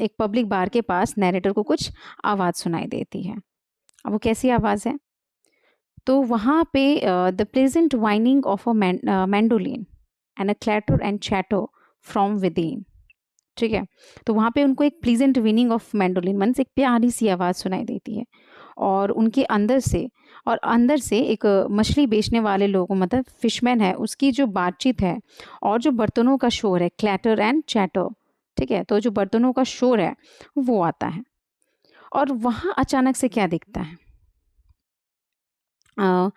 एक पब्लिक बार के पास नैरेटर को कुछ आवाज़ सुनाई देती है अब वो कैसी आवाज़ है? तो वहाँ पे the pleasant whining of a mandolin and a clatter and chatter from within. ठीक है, तो वहाँ पे उनको एक pleasant winning of mandolin means एक प्यारी सी आवाज़ सुनाई देती है। और उनके अंदर से एक मछली बेचने वाले लोग मतलब फिशमैन है उसकी जो बातचीत है और जो बर्तनों का शोर है क्लैटर एंड चैटर। ठीक है, तो जो बर्तनों का शोर है वो आता है और वहाँ अचानक से क्या दिखता है? अ,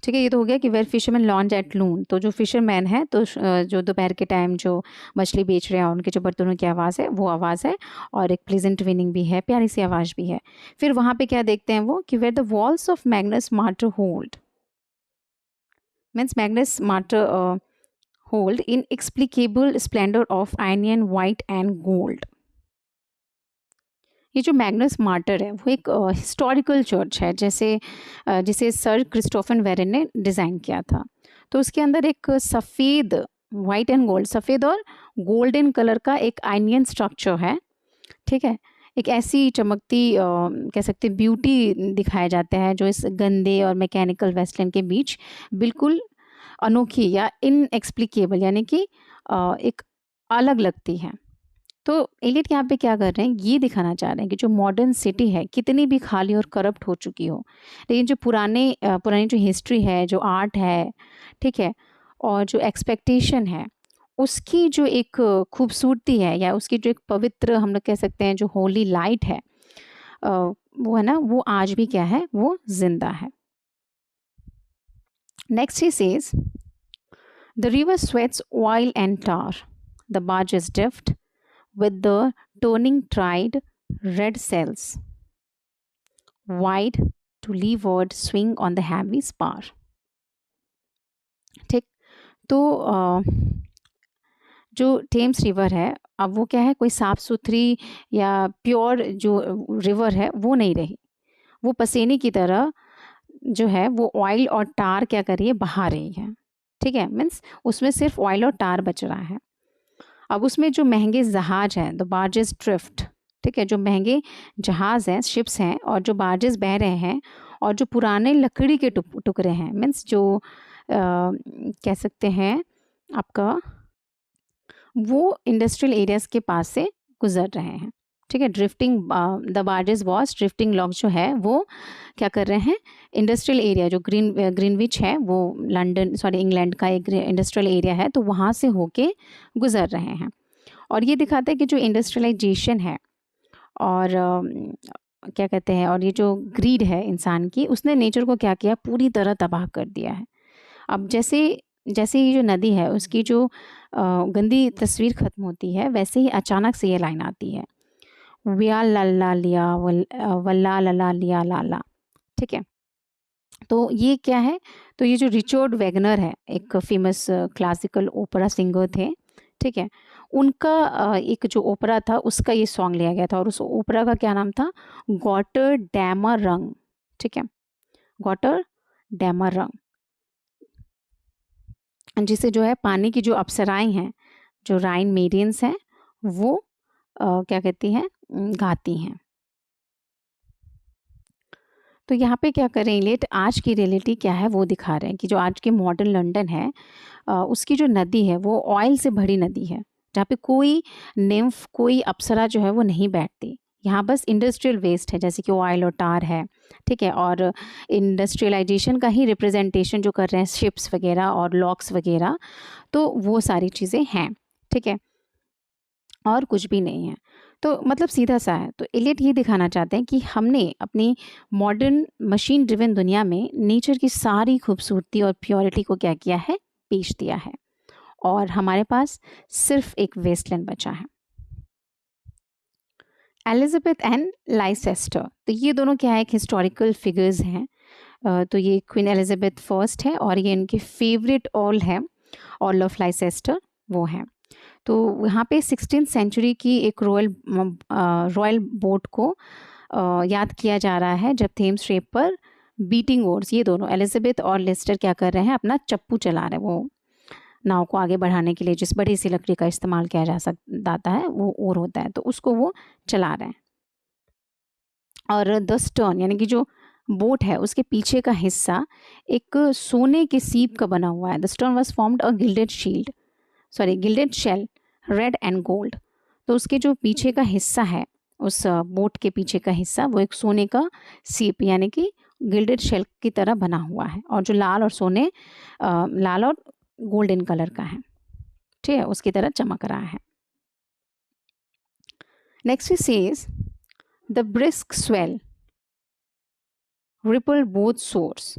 ठीक है, ये तो हो गया कि वेयर फिशरमैन लॉन्च एट लून। तो जो फिशरमैन है तो जो दोपहर के टाइम जो मछली बेच रहे हैं उनके जो बर्तनों की आवाज़ है वो आवाज़ है और एक प्लीजेंट विनिंग भी है, प्यारी सी आवाज़ भी है। फिर वहाँ पे क्या देखते हैं वो कि where the walls of Magnus Martyr hold means Magnus Martyr hold inexplicable splendour of Ionian white and gold. ये जो मैग्नस मार्टर है वो एक हिस्टोरिकल चर्च है जैसे जिसे सर क्रिस्टोफर वेरेन ने डिज़ाइन किया था। तो उसके अंदर एक सफ़ेद वाइट एंड गोल्ड सफ़ेद और गोल्डन कलर का एक आयनियन स्ट्रक्चर है। ठीक है, एक ऐसी चमकती कह सकते हैं ब्यूटी दिखाया जाता है जो इस गंदे और मैकेनिकल वेस्टलैंड के बीच बिल्कुल अनोखी या इनएक्सप्लिकेबल यानी कि एक अलग लगती है। तो एलियट यहाँ पे क्या कर रहे हैं ये दिखाना चाह रहे हैं कि जो मॉडर्न सिटी है कितनी भी खाली और करप्ट हो चुकी हो, लेकिन जो पुरानी जो हिस्ट्री है जो आर्ट है, ठीक है, और जो एक्सपेक्टेशन है उसकी जो एक खूबसूरती है या उसकी जो एक पवित्र हम लोग कह सकते हैं जो होली लाइट है वो है ना वो आज भी क्या है वो जिंदा है। Next he says the river sweats oil and tar, the barges drift with the turning tide, red sails wide to leeward swing on the heavy spar। ठीक, तो जो टेम्स रिवर है अब वो क्या है कोई साफ़ सुथरी या प्योर जो रिवर है वो नहीं रही, वो पसीने की तरह जो है वो ऑयल और टार क्या कर रही है बहा रही है। ठीक है, मीन्स उसमें सिर्फ ऑयल और टार बच रहा है। अब उसमें जो महंगे जहाज हैं द बार्जेस ड्रिफ्ट, ठीक है, जो महंगे जहाज़ हैं शिप्स हैं और जो बार्जेस बह रहे हैं और जो पुराने लकड़ी के टुकड़े हैं मीन्स जो कह सकते हैं आपका वो इंडस्ट्रियल एरियाज़ के पास से गुजर रहे हैं। ठीक है, drifting the barges wash drifting log जो है वो क्या कर रहे हैं इंडस्ट्रियल एरिया जो ग्रीनविच है वो इंग्लैंड का एक इंडस्ट्रियल एरिया है तो वहाँ से होके गुजर रहे हैं। और ये दिखाता है कि जो इंडस्ट्रियलाइजेशन है और क्या कहते हैं और ये जो ग्रीड है इंसान की उसने नेचर को क्या किया पूरी तरह तबाह कर दिया है। अब जैसे जैसे ये जो नदी है उसकी जो गंदी तस्वीर ख़त्म होती है वैसे ही अचानक से ये लाइन आती है विया लल्ला लिया वल्ला लला लिया लाला। ठीक है, तो ये क्या है तो ये जो रिचर्ड वैगनर है एक फेमस क्लासिकल ओपेरा सिंगर थे। ठीक है, उनका एक जो ओपेरा था उसका ये सॉन्ग लिया गया था और उस ओपेरा का क्या नाम था गॉटर डैमर रंग। ठीक है, गॉटर डैमर रंग जिसे जो है पानी की जो अप्सराएं हैं जो राइन मेरियंस हैं वो क्या कहती हैं गाती हैं। तो यहाँ पे क्या कर रहे हैं लेट आज की रियलिटी क्या है वो दिखा रहे हैं कि जो आज की मॉडर्न लंदन है उसकी जो नदी है वो ऑयल से भरी नदी है जहाँ पे कोई निम्फ कोई अप्सरा जो है वो नहीं बैठती। यहाँ बस इंडस्ट्रियल वेस्ट है जैसे कि ऑयल और टार है। ठीक है, और इंडस्ट्रियलाइजेशन का ही रिप्रेजेंटेशन जो कर रहे हैं शिप्स वगैरह और लॉक्स वगैरह तो वो सारी चीज़ें हैं। ठीक है, और कुछ भी नहीं है। तो मतलब सीधा सा है। तो एलियट ये दिखाना चाहते हैं कि हमने अपनी मॉडर्न मशीन ड्रिवन दुनिया में नेचर की सारी खूबसूरती और प्योरिटी को क्या किया है पेश दिया है और हमारे पास सिर्फ एक वेस्टलैंड बचा है। एलिजाबेथ एंड लाइसेस्टर, तो ये दोनों क्या है एक हिस्टोरिकल फिगर्स हैं। तो ये क्वीन एलिजाबेथ फर्स्ट है और ये इनके फेवरेट ऑल है ऑल ऑफ लाइसेस्टर वो हैं। तो यहाँ पे 16th सेंचुरी की एक रॉयल बोट को याद किया जा रहा है जब थेम्स स्ट्रेट पर बीटिंग ओर्स ये दोनों एलिजाबेथ और लेस्टर क्या कर रहे हैं अपना चप्पू चला रहे हैं वो नाव को आगे बढ़ाने के लिए जिस बड़ी सी लकड़ी का इस्तेमाल किया जाता है वो ओर होता है तो उसको वो चला रहे हैं। और द स्टर्न यानी कि जो बोट है उसके पीछे का हिस्सा एक सोने के सीप का बना हुआ है। The stern was formed a gilded shell red and gold. तो उसके जो पीछे का हिस्सा है, उस बोट के पीछे का हिस्सा वो एक सोने का सीप यानी कि गिल्डेड शेल की तरह बना हुआ है, और जो लाल और गोल्डन कलर का है, ठीक है, उसकी तरह चमक रहा है। Next is says the brisk swell ripple both source.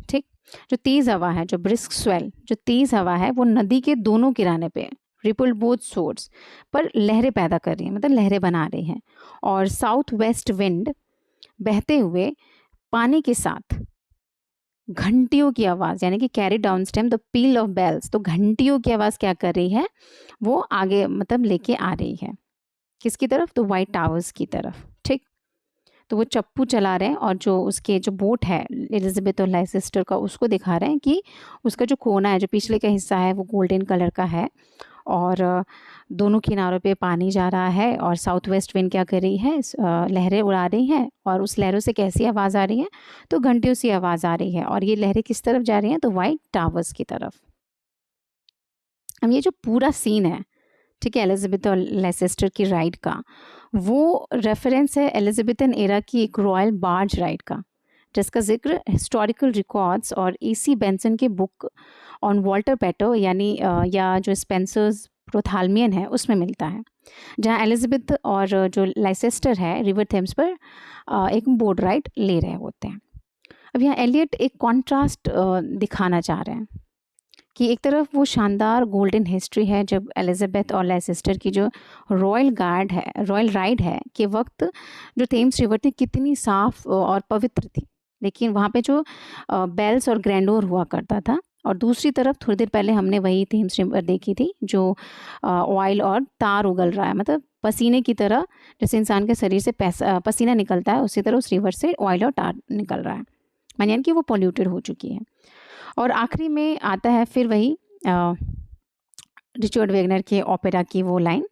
ठीक, जो तेज हवा है, जो ब्रिस्क स्वेल, जो तेज हवा है वो नदी के दोनों किनारे पे रिपल बोथ सोर्स पर लहरें पैदा कर रही है, मतलब लहरें बना रही हैं। और साउथ वेस्ट विंड बहते हुए पानी के साथ घंटियों की आवाज़ यानी कि carried down stream the peal of bells, तो घंटियों की आवाज़ क्या कर रही है, वो आगे मतलब लेके आ रही है किसकी तरफ, तो वाइट टावर्स की तरफ। ठीक, तो वो चप्पू चला रहे हैं और जो उसके जो बोट है एलिजाबेथ और लाइसेस्टर का, उसको दिखा रहे हैं कि उसका जो कोना है, जो पिछले का हिस्सा है वो गोल्डन कलर का है, और दोनों किनारों पे पानी जा रहा है, और साउथ वेस्ट विंड क्या कर रही है, लहरें उड़ा रही हैं, और उस लहरों से कैसी आवाज़ आ रही है, तो घंटियों सी आवाज़ आ रही है, और ये लहरें किस तरफ जा रही हैं, तो वाइट टावर्स की तरफ। अब ये जो पूरा सीन है, ठीक है, एलिजाबेथ और लेसेस्टर की राइड का, वो रेफरेंस है एलिजाबेथन एरा की एक रॉयल बार्ज राइड का, जिसका जिक्र हिस्टोरिकल रिकॉर्ड्स और AC बेंसन के बुक ऑन वाल्टर पेटो यानी या जो स्पेंसर्स प्रोथाल्मियन है उसमें मिलता है, जहाँ एलिजाबेथ और जो लाइसेस्टर है रिवर थेम्स पर एक बोट राइड ले रहे होते हैं। अब यहाँ एलियट एक कॉन्ट्रास्ट दिखाना चाह रहे हैं कि एक तरफ वो शानदार गोल्डन हिस्ट्री है जब एलिजाबेथ और लेसेस्टर की जो रॉयल राइड है के वक्त जो थेम्स रिवर थी कितनी साफ और पवित्र थी, लेकिन वहाँ पे जो बेल्स और ग्रैंडोर हुआ करता था, और दूसरी तरफ थोड़ी देर पहले हमने वही थेम्स रिवर देखी थी जो ऑयल और तार उगल रहा है, मतलब पसीने की तरह, जैसे इंसान के शरीर से पसीना निकलता है उसी तरह उस रिवर से ऑयल और तार निकल रहा है, मानिए कि वो पोल्यूटेड हो चुकी है। और आखिरी में आता है फिर वही रिचर्ड वेगनर के ओपेरा की वो लाइन,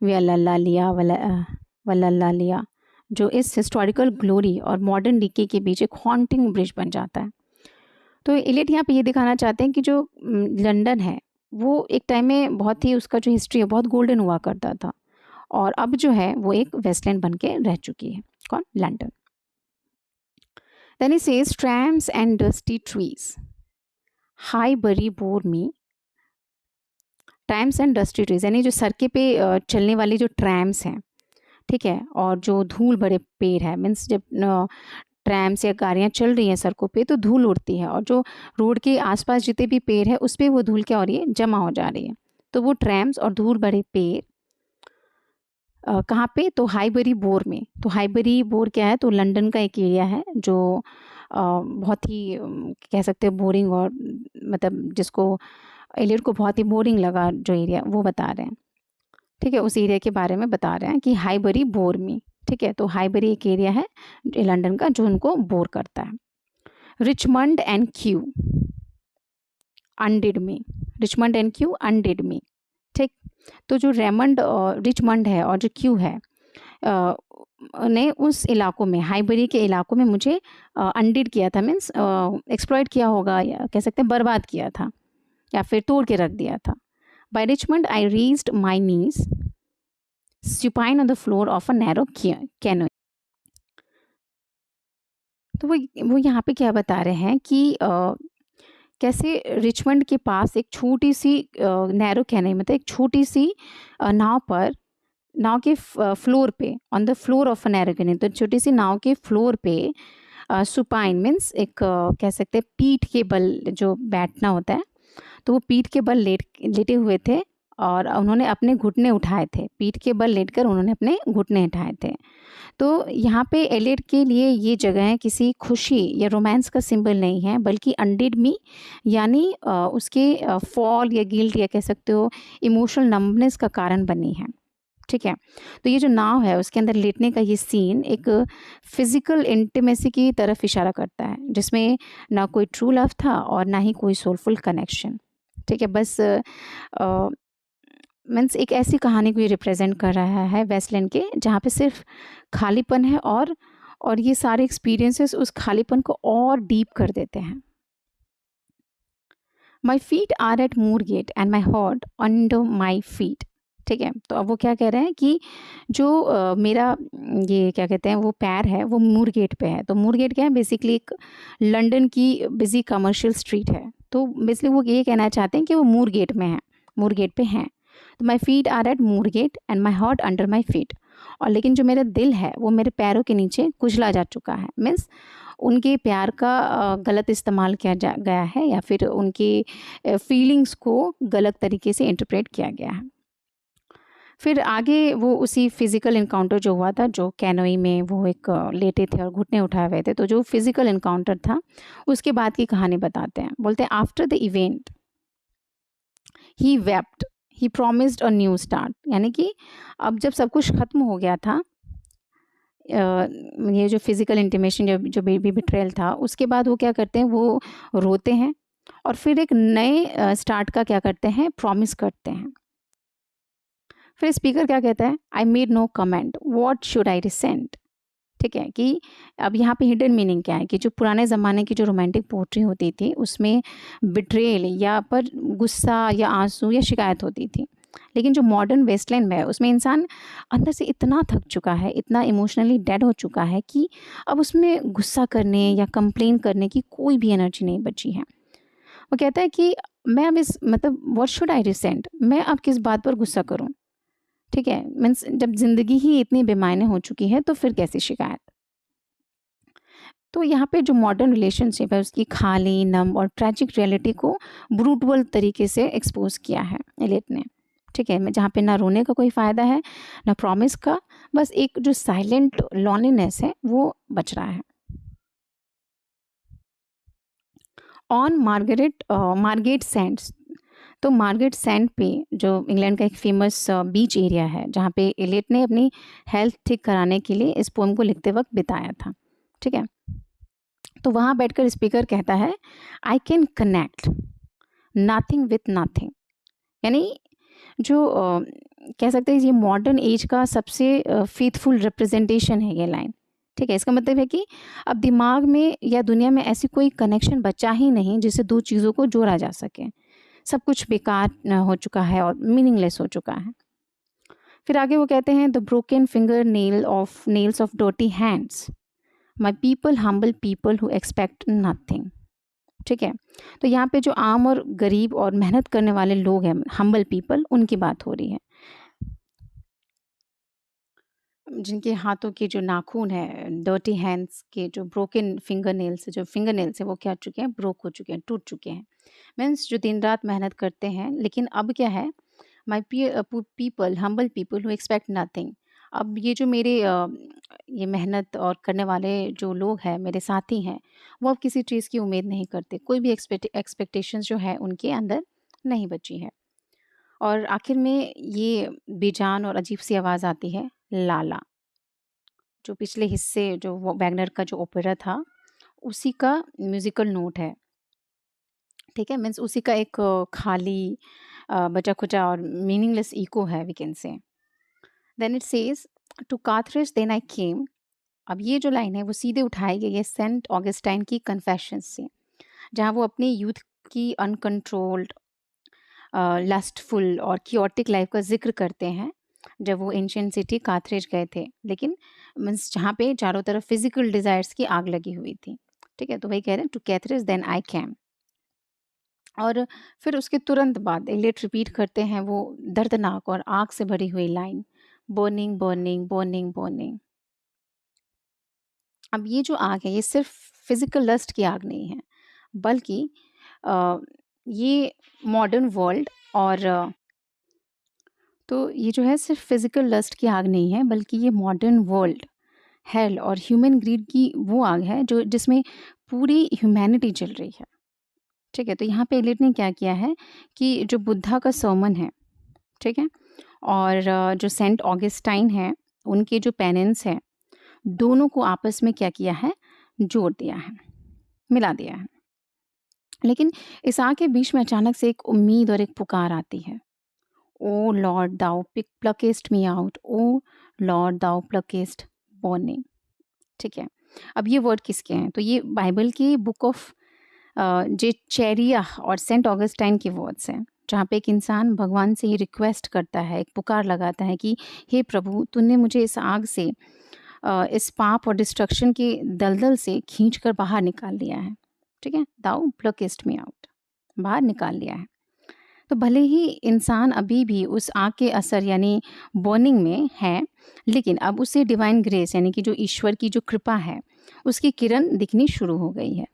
वल्लल्ला लिया, जो इस हिस्टोरिकल ग्लोरी और मॉडर्न डीके के बीच एक हॉन्टिंग ब्रिज बन जाता है। तो एलियट यहाँ पे ये दिखाना चाहते हैं कि जो लंदन है वो एक टाइम में बहुत ही, उसका जो हिस्ट्री है बहुत गोल्डन हुआ करता था, और अब जो है वो एक वेस्टलैंड बन के रह चुकी है, कौन, London. Then she says trams and dusty trees Highbury bore me, trams and dusty trees यानी जो सड़कें पे चलने वाली जो ट्रैम्स हैं, ठीक है, और जो धूल भरे पेड़ है, मीन्स जब ट्रैम्स या गाड़ियाँ चल रही हैं सड़कों पे तो धूल उड़ती है, और जो रोड के आसपास जितने भी पेड़ है उस पर वो धूल क्या हो रही है, जमा हो जा रही है। तो वो ट्रैम्स और धूल भरे पेड़ कहाँ पे, तो हाईबरी बोर में। तो हाईबरी बोर क्या है, तो लंदन का एक एरिया है जो बहुत ही कह सकते हैं बोरिंग, और मतलब जिसको एलियट को बहुत ही बोरिंग लगा जो एरिया, वो बता रहे हैं, ठीक है, उस एरिया के बारे में बता रहे हैं कि हाईबरी बोर में, ठीक है। तो हाईबरी एक एरिया है लंदन का जो उनको बोर करता है। रिचमंड एंड क्यू अनडिड में, रिचमंड एंड क्यू अनडिड में, ठीक। तो जो रिचमंड है और जो क्यू है ने उस इलाकों में, हाईबरी के इलाकों में मुझे अनडिड किया था, मीन्स एक्सप्लॉइट किया होगा, या कह सकते हैं बर्बाद किया था, या फिर तोड़ के रख दिया था। By Richmond I raised my knees supine on the floor of a narrow canoe। तो वो यहाँ पे क्या बता रहे हैं कि कैसे रिचमंड के पास एक छोटी सी नैरो कैनो, मतलब एक छोटी सी नाव के फ्लोर पे, on the floor of a narrow canoe, तो छोटी सी नाव के फ्लोर पे सुपाइन मीन्स एक कह सकते हैं पीठ के बल जो बैठना होता है, तो वो पीठ के बल लेटे हुए थे, और उन्होंने अपने घुटने उठाए थे, पीठ के बल लेटकर उन्होंने अपने घुटने उठाए थे। तो यहाँ पे एलियट के लिए ये जगह किसी खुशी या रोमांस का सिंबल नहीं है, बल्कि अनडिड मी यानी उसके फॉल या गिल्ट या कह सकते हो इमोशनल नंबनेस का कारण बनी है, ठीक है। तो ये जो नाव है उसके अंदर लेटने का ये सीन एक फिजिकल इंटीमेसी की तरफ इशारा करता है, जिसमें ना कोई ट्रू लव था और ना ही कोई सोलफुल कनेक्शन, ठीक है। बस मीन्स एक ऐसी कहानी को ये रिप्रेजेंट कर रहा है वेस्टलैंड के, जहाँ पे सिर्फ खालीपन है और ये सारे एक्सपीरियंसेस उस खालीपन को और डीप कर देते हैं। My feet are at Moorgate and my heart under my feet. ठीक है, तो अब वो क्या कह रहे हैं कि जो मेरा ये क्या कहते हैं वो पैर है वो मूर गेट पे है। तो मूर गेट क्या है, बेसिकली एक लंदन की बिजी कमर्शियल स्ट्रीट है। तो बेसिकली वो ये कहना चाहते हैं कि वो मूर गेट में है, मूर गेट पे हैं। तो my feet are at Moorgate and my heart under my feet. और लेकिन जो मेरा दिल है वो मेरे पैरों के नीचे कुचला जा चुका है। मीन्स उनके प्यार का गलत इस्तेमाल किया जा गया है, या फिर उनके फीलिंग्स को गलत तरीके से इंटरप्रेट किया गया है। फिर आगे वो उसी फिज़िकल इनकाउंटर जो हुआ था, जो कैनोई में वो एक लेटे थे और घुटने उठाए हुए थे, तो जो फिज़िकल इनकाउंटर था उसके बाद की कहानी बताते हैं। बोलते हैं after the event he wept, he promised a new start. यानी कि अब जब सब कुछ ख़त्म हो गया था, ये जो फिज़िकल इंटीमेशन जो बेबी बिट्रेयल था, उसके बाद वो क्या करते हैं, वो रोते हैं और फिर एक नए स्टार्ट का क्या करते हैं, प्रॉमिस करते हैं। फिर स्पीकर क्या कहता है, I made no comment what should I resent. ठीक है, कि अब यहाँ पे हिडन मीनिंग क्या है कि जो पुराने ज़माने की जो रोमांटिक पोट्री होती थी उसमें बिट्रेल या पर गुस्सा या आंसू या शिकायत होती थी। लेकिन जो मॉडर्न वेस्टलैंड में है उसमें इंसान अंदर से इतना थक चुका है, इतना इमोशनली डेड हो चुका है कि अब उसमें गुस्सा करने या कंप्लेन करने की कोई भी एनर्जी नहीं बची है। वो कहता है कि मैं अब इस मतलब व्हाट शुड आई रिसेंट, मैं अब किस बात पर गुस्सा करूँ। ठीक है, मीन्स जब ज़िंदगी ही इतनी बेमायने हो चुकी है तो फिर कैसी शिकायत। तो यहाँ पे जो मॉडर्न रिलेशनशिप है उसकी खाली, नम और ट्रैजिक रियलिटी को ब्रूटल तरीके से एक्सपोज किया है एलियट ने। ठीक है, जहाँ पे ना रोने का कोई फ़ायदा है ना प्रॉमिस का, बस एक जो साइलेंट लॉनलीनेस है वो बच रहा है। On Margaret Sands. तो मार्गेट सैंड पे जो इंग्लैंड का एक फेमस बीच एरिया है, जहाँ पे एलियट ने अपनी हेल्थ ठीक कराने के लिए इस पोएम को लिखते वक्त बिताया था। ठीक है, तो वहाँ बैठकर स्पीकर कहता है I can connect nothing with nothing. यानी जो कह सकते हैं ये मॉडर्न एज का सबसे फेथफुल रिप्रेजेंटेशन है ये लाइन। ठीक है, इसका मतलब है कि अब दिमाग में या दुनिया में ऐसी कोई कनेक्शन बचा ही नहीं जिससे दो चीज़ों को जोड़ा जा सके। सब कुछ बेकार हो चुका है और मीनिंगलेस हो चुका है। फिर आगे वो कहते हैं the broken finger nails of dirty hands, my people humble people who expect nothing. ठीक है, तो यहाँ पे जो आम और गरीब और मेहनत करने वाले लोग हैं, हम्बल पीपल, उनकी बात हो रही है, जिनके हाथों के जो नाखून है, डर्टी हैंड्स के जो ब्रोकन फिंगर नेल्स, जो फिंगर नेल्स है वो क्या चुके हैं, ब्रोक हो चुके हैं, टूट चुके हैं। मीन्स जो दिन रात मेहनत करते हैं, लेकिन अब क्या है, my people humble people who expect nothing. अब ये जो मेरे ये मेहनत और करने वाले जो लोग हैं, मेरे साथी हैं, वो अब किसी चीज़ की उम्मीद नहीं करते, कोई भी एक्सपेक्टेशंस जो है उनके अंदर नहीं बची है। और आखिर में ये बेजान और अजीब सी आवाज़ आती है, लाला, जो पिछले हिस्से जो वो वैगनर का जो ओपेरा था उसी का म्यूजिकल नोट है। ठीक है, मीन्स उसी का एक खाली बचा खुचा और मीनिंगलेस इको है, we can say. Then it says to Carthage then I came. अब ये जो लाइन है वो सीधे उठाई गई है सेंट ऑगस्टाइन की कन्फेशन से, जहाँ वो अपनी यूथ की अनकंट्रोल्ड, लस्टफुल और क्योटिक लाइफ का जिक्र करते हैं, जब वो एंशियंट सिटी काथरेज गए थे, लेकिन मीन्स जहाँ पे चारों तरफ फिजिकल डिज़ायर्स की आग लगी हुई थी। ठीक है, तो वही कह रहे हैं टू कैथरेज देन आई कैम। और फिर उसके तुरंत बाद एलियट रिपीट करते हैं वो दर्दनाक और आग से भरी हुई line, burning burning burning burning. अब ये जो आग है ये सिर्फ फिजिकल लस्ट की आग नहीं है, बल्कि अ, ये मॉडर्न वर्ल्ड और तो ये जो है सिर्फ फिजिकल लस्ट की आग नहीं है, बल्कि ये मॉडर्न वर्ल्ड, हेल और ह्यूमन ग्रीड की वो आग है जो जिसमें पूरी ह्यूमैनिटी जल रही है। ठीक है, तो यहाँ पे एलियट ने क्या किया है कि जो बुद्धा का सर्मन है, ठीक है, और जो सेंट ऑगस्टाइन है उनके जो पेनेंस है, दोनों को आपस में क्या किया है, जोड़ दिया है, मिला दिया है। लेकिन इस आग के बीच में अचानक से एक उम्मीद और एक पुकार आती है। ओ लॉर्ड दाउ प्लकेस्ट मी आउट, ओ लॉर्ड दाउ प्लकेस्ट बॉर्निंग। ठीक है, अब ये वर्ड किसके हैं? तो ये बाइबल की बुक ऑफ जे चेरिया और सेंट ऑगस्टाइन के वर्ड्स हैं, जहाँ पे एक इंसान भगवान से ये रिक्वेस्ट करता है, एक पुकार लगाता है कि हे प्रभु, तूने मुझे इस आग से, इस पाप और डिस्ट्रक्शन के दलदल से खींच कर बाहर निकाल लिया है। ठीक है, दाउ प्लकेस्ट मी आउट, बाहर निकाल लिया है। तो भले ही इंसान अभी भी उस आग के असर यानी बर्निंग में है, लेकिन अब उसे डिवाइन ग्रेस यानी कि जो ईश्वर की जो कृपा है, उसकी किरण दिखनी शुरू हो गई है।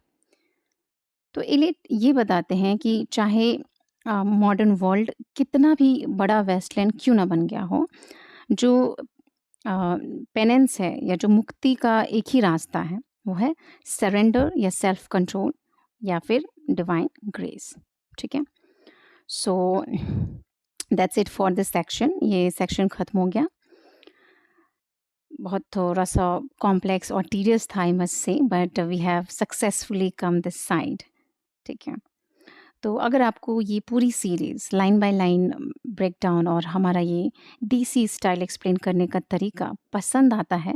तो एलिट ये बताते हैं कि चाहे मॉडर्न वर्ल्ड कितना भी बड़ा वेस्टलैंड क्यों ना बन गया हो, जो पेनेंस है या जो मुक्ति का एक ही रास्ता है, वो है सरेंडर या सेल्फ कंट्रोल या फिर डिवाइन ग्रेस। ठीक है, so that's it for this section. ये सेक्शन ख़त्म हो गया। बहुत थोड़ा सा कॉम्प्लेक्स और टीडियस था I must say, but we have successfully come this side. ठीक है, तो अगर आपको ये पूरी series line by line breakdown और हमारा ये डीसी स्टाइल एक्सप्लेन करने का तरीका पसंद आता है,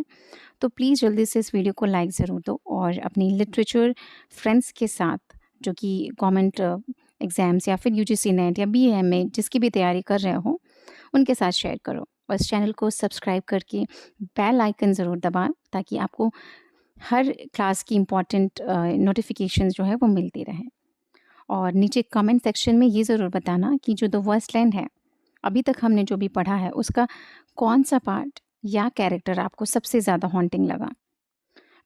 तो प्लीज़ जल्दी से इस वीडियो को लाइक ज़रूर दो और अपनी लिटरेचर फ्रेंड्स के साथ, जो कि गवर्नमेंट एग्ज़ाम्स या फिर यूजीसी नेट या बीएमए जिसकी भी तैयारी कर रहे हो, उनके साथ शेयर करो। और इस चैनल को सब्सक्राइब करके बेल आइकन ज़रूर दबाएं, ताकि आपको हर क्लास की इम्पॉर्टेंट नोटिफिकेशंस जो है वो मिलती रहें। और नीचे कमेंट सेक्शन में ये ज़रूर बताना कि जो द वेस्टलैंड है, अभी तक हमने जो भी पढ़ा है, उसका कौन सा पार्ट या कैरेक्टर आपको सबसे ज़्यादा हॉन्टिंग लगा।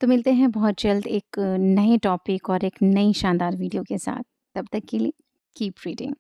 तो मिलते हैं बहुत जल्द एक नए टॉपिक और एक नई शानदार वीडियो के साथ। तब तक के लिए कीप रीडिंग।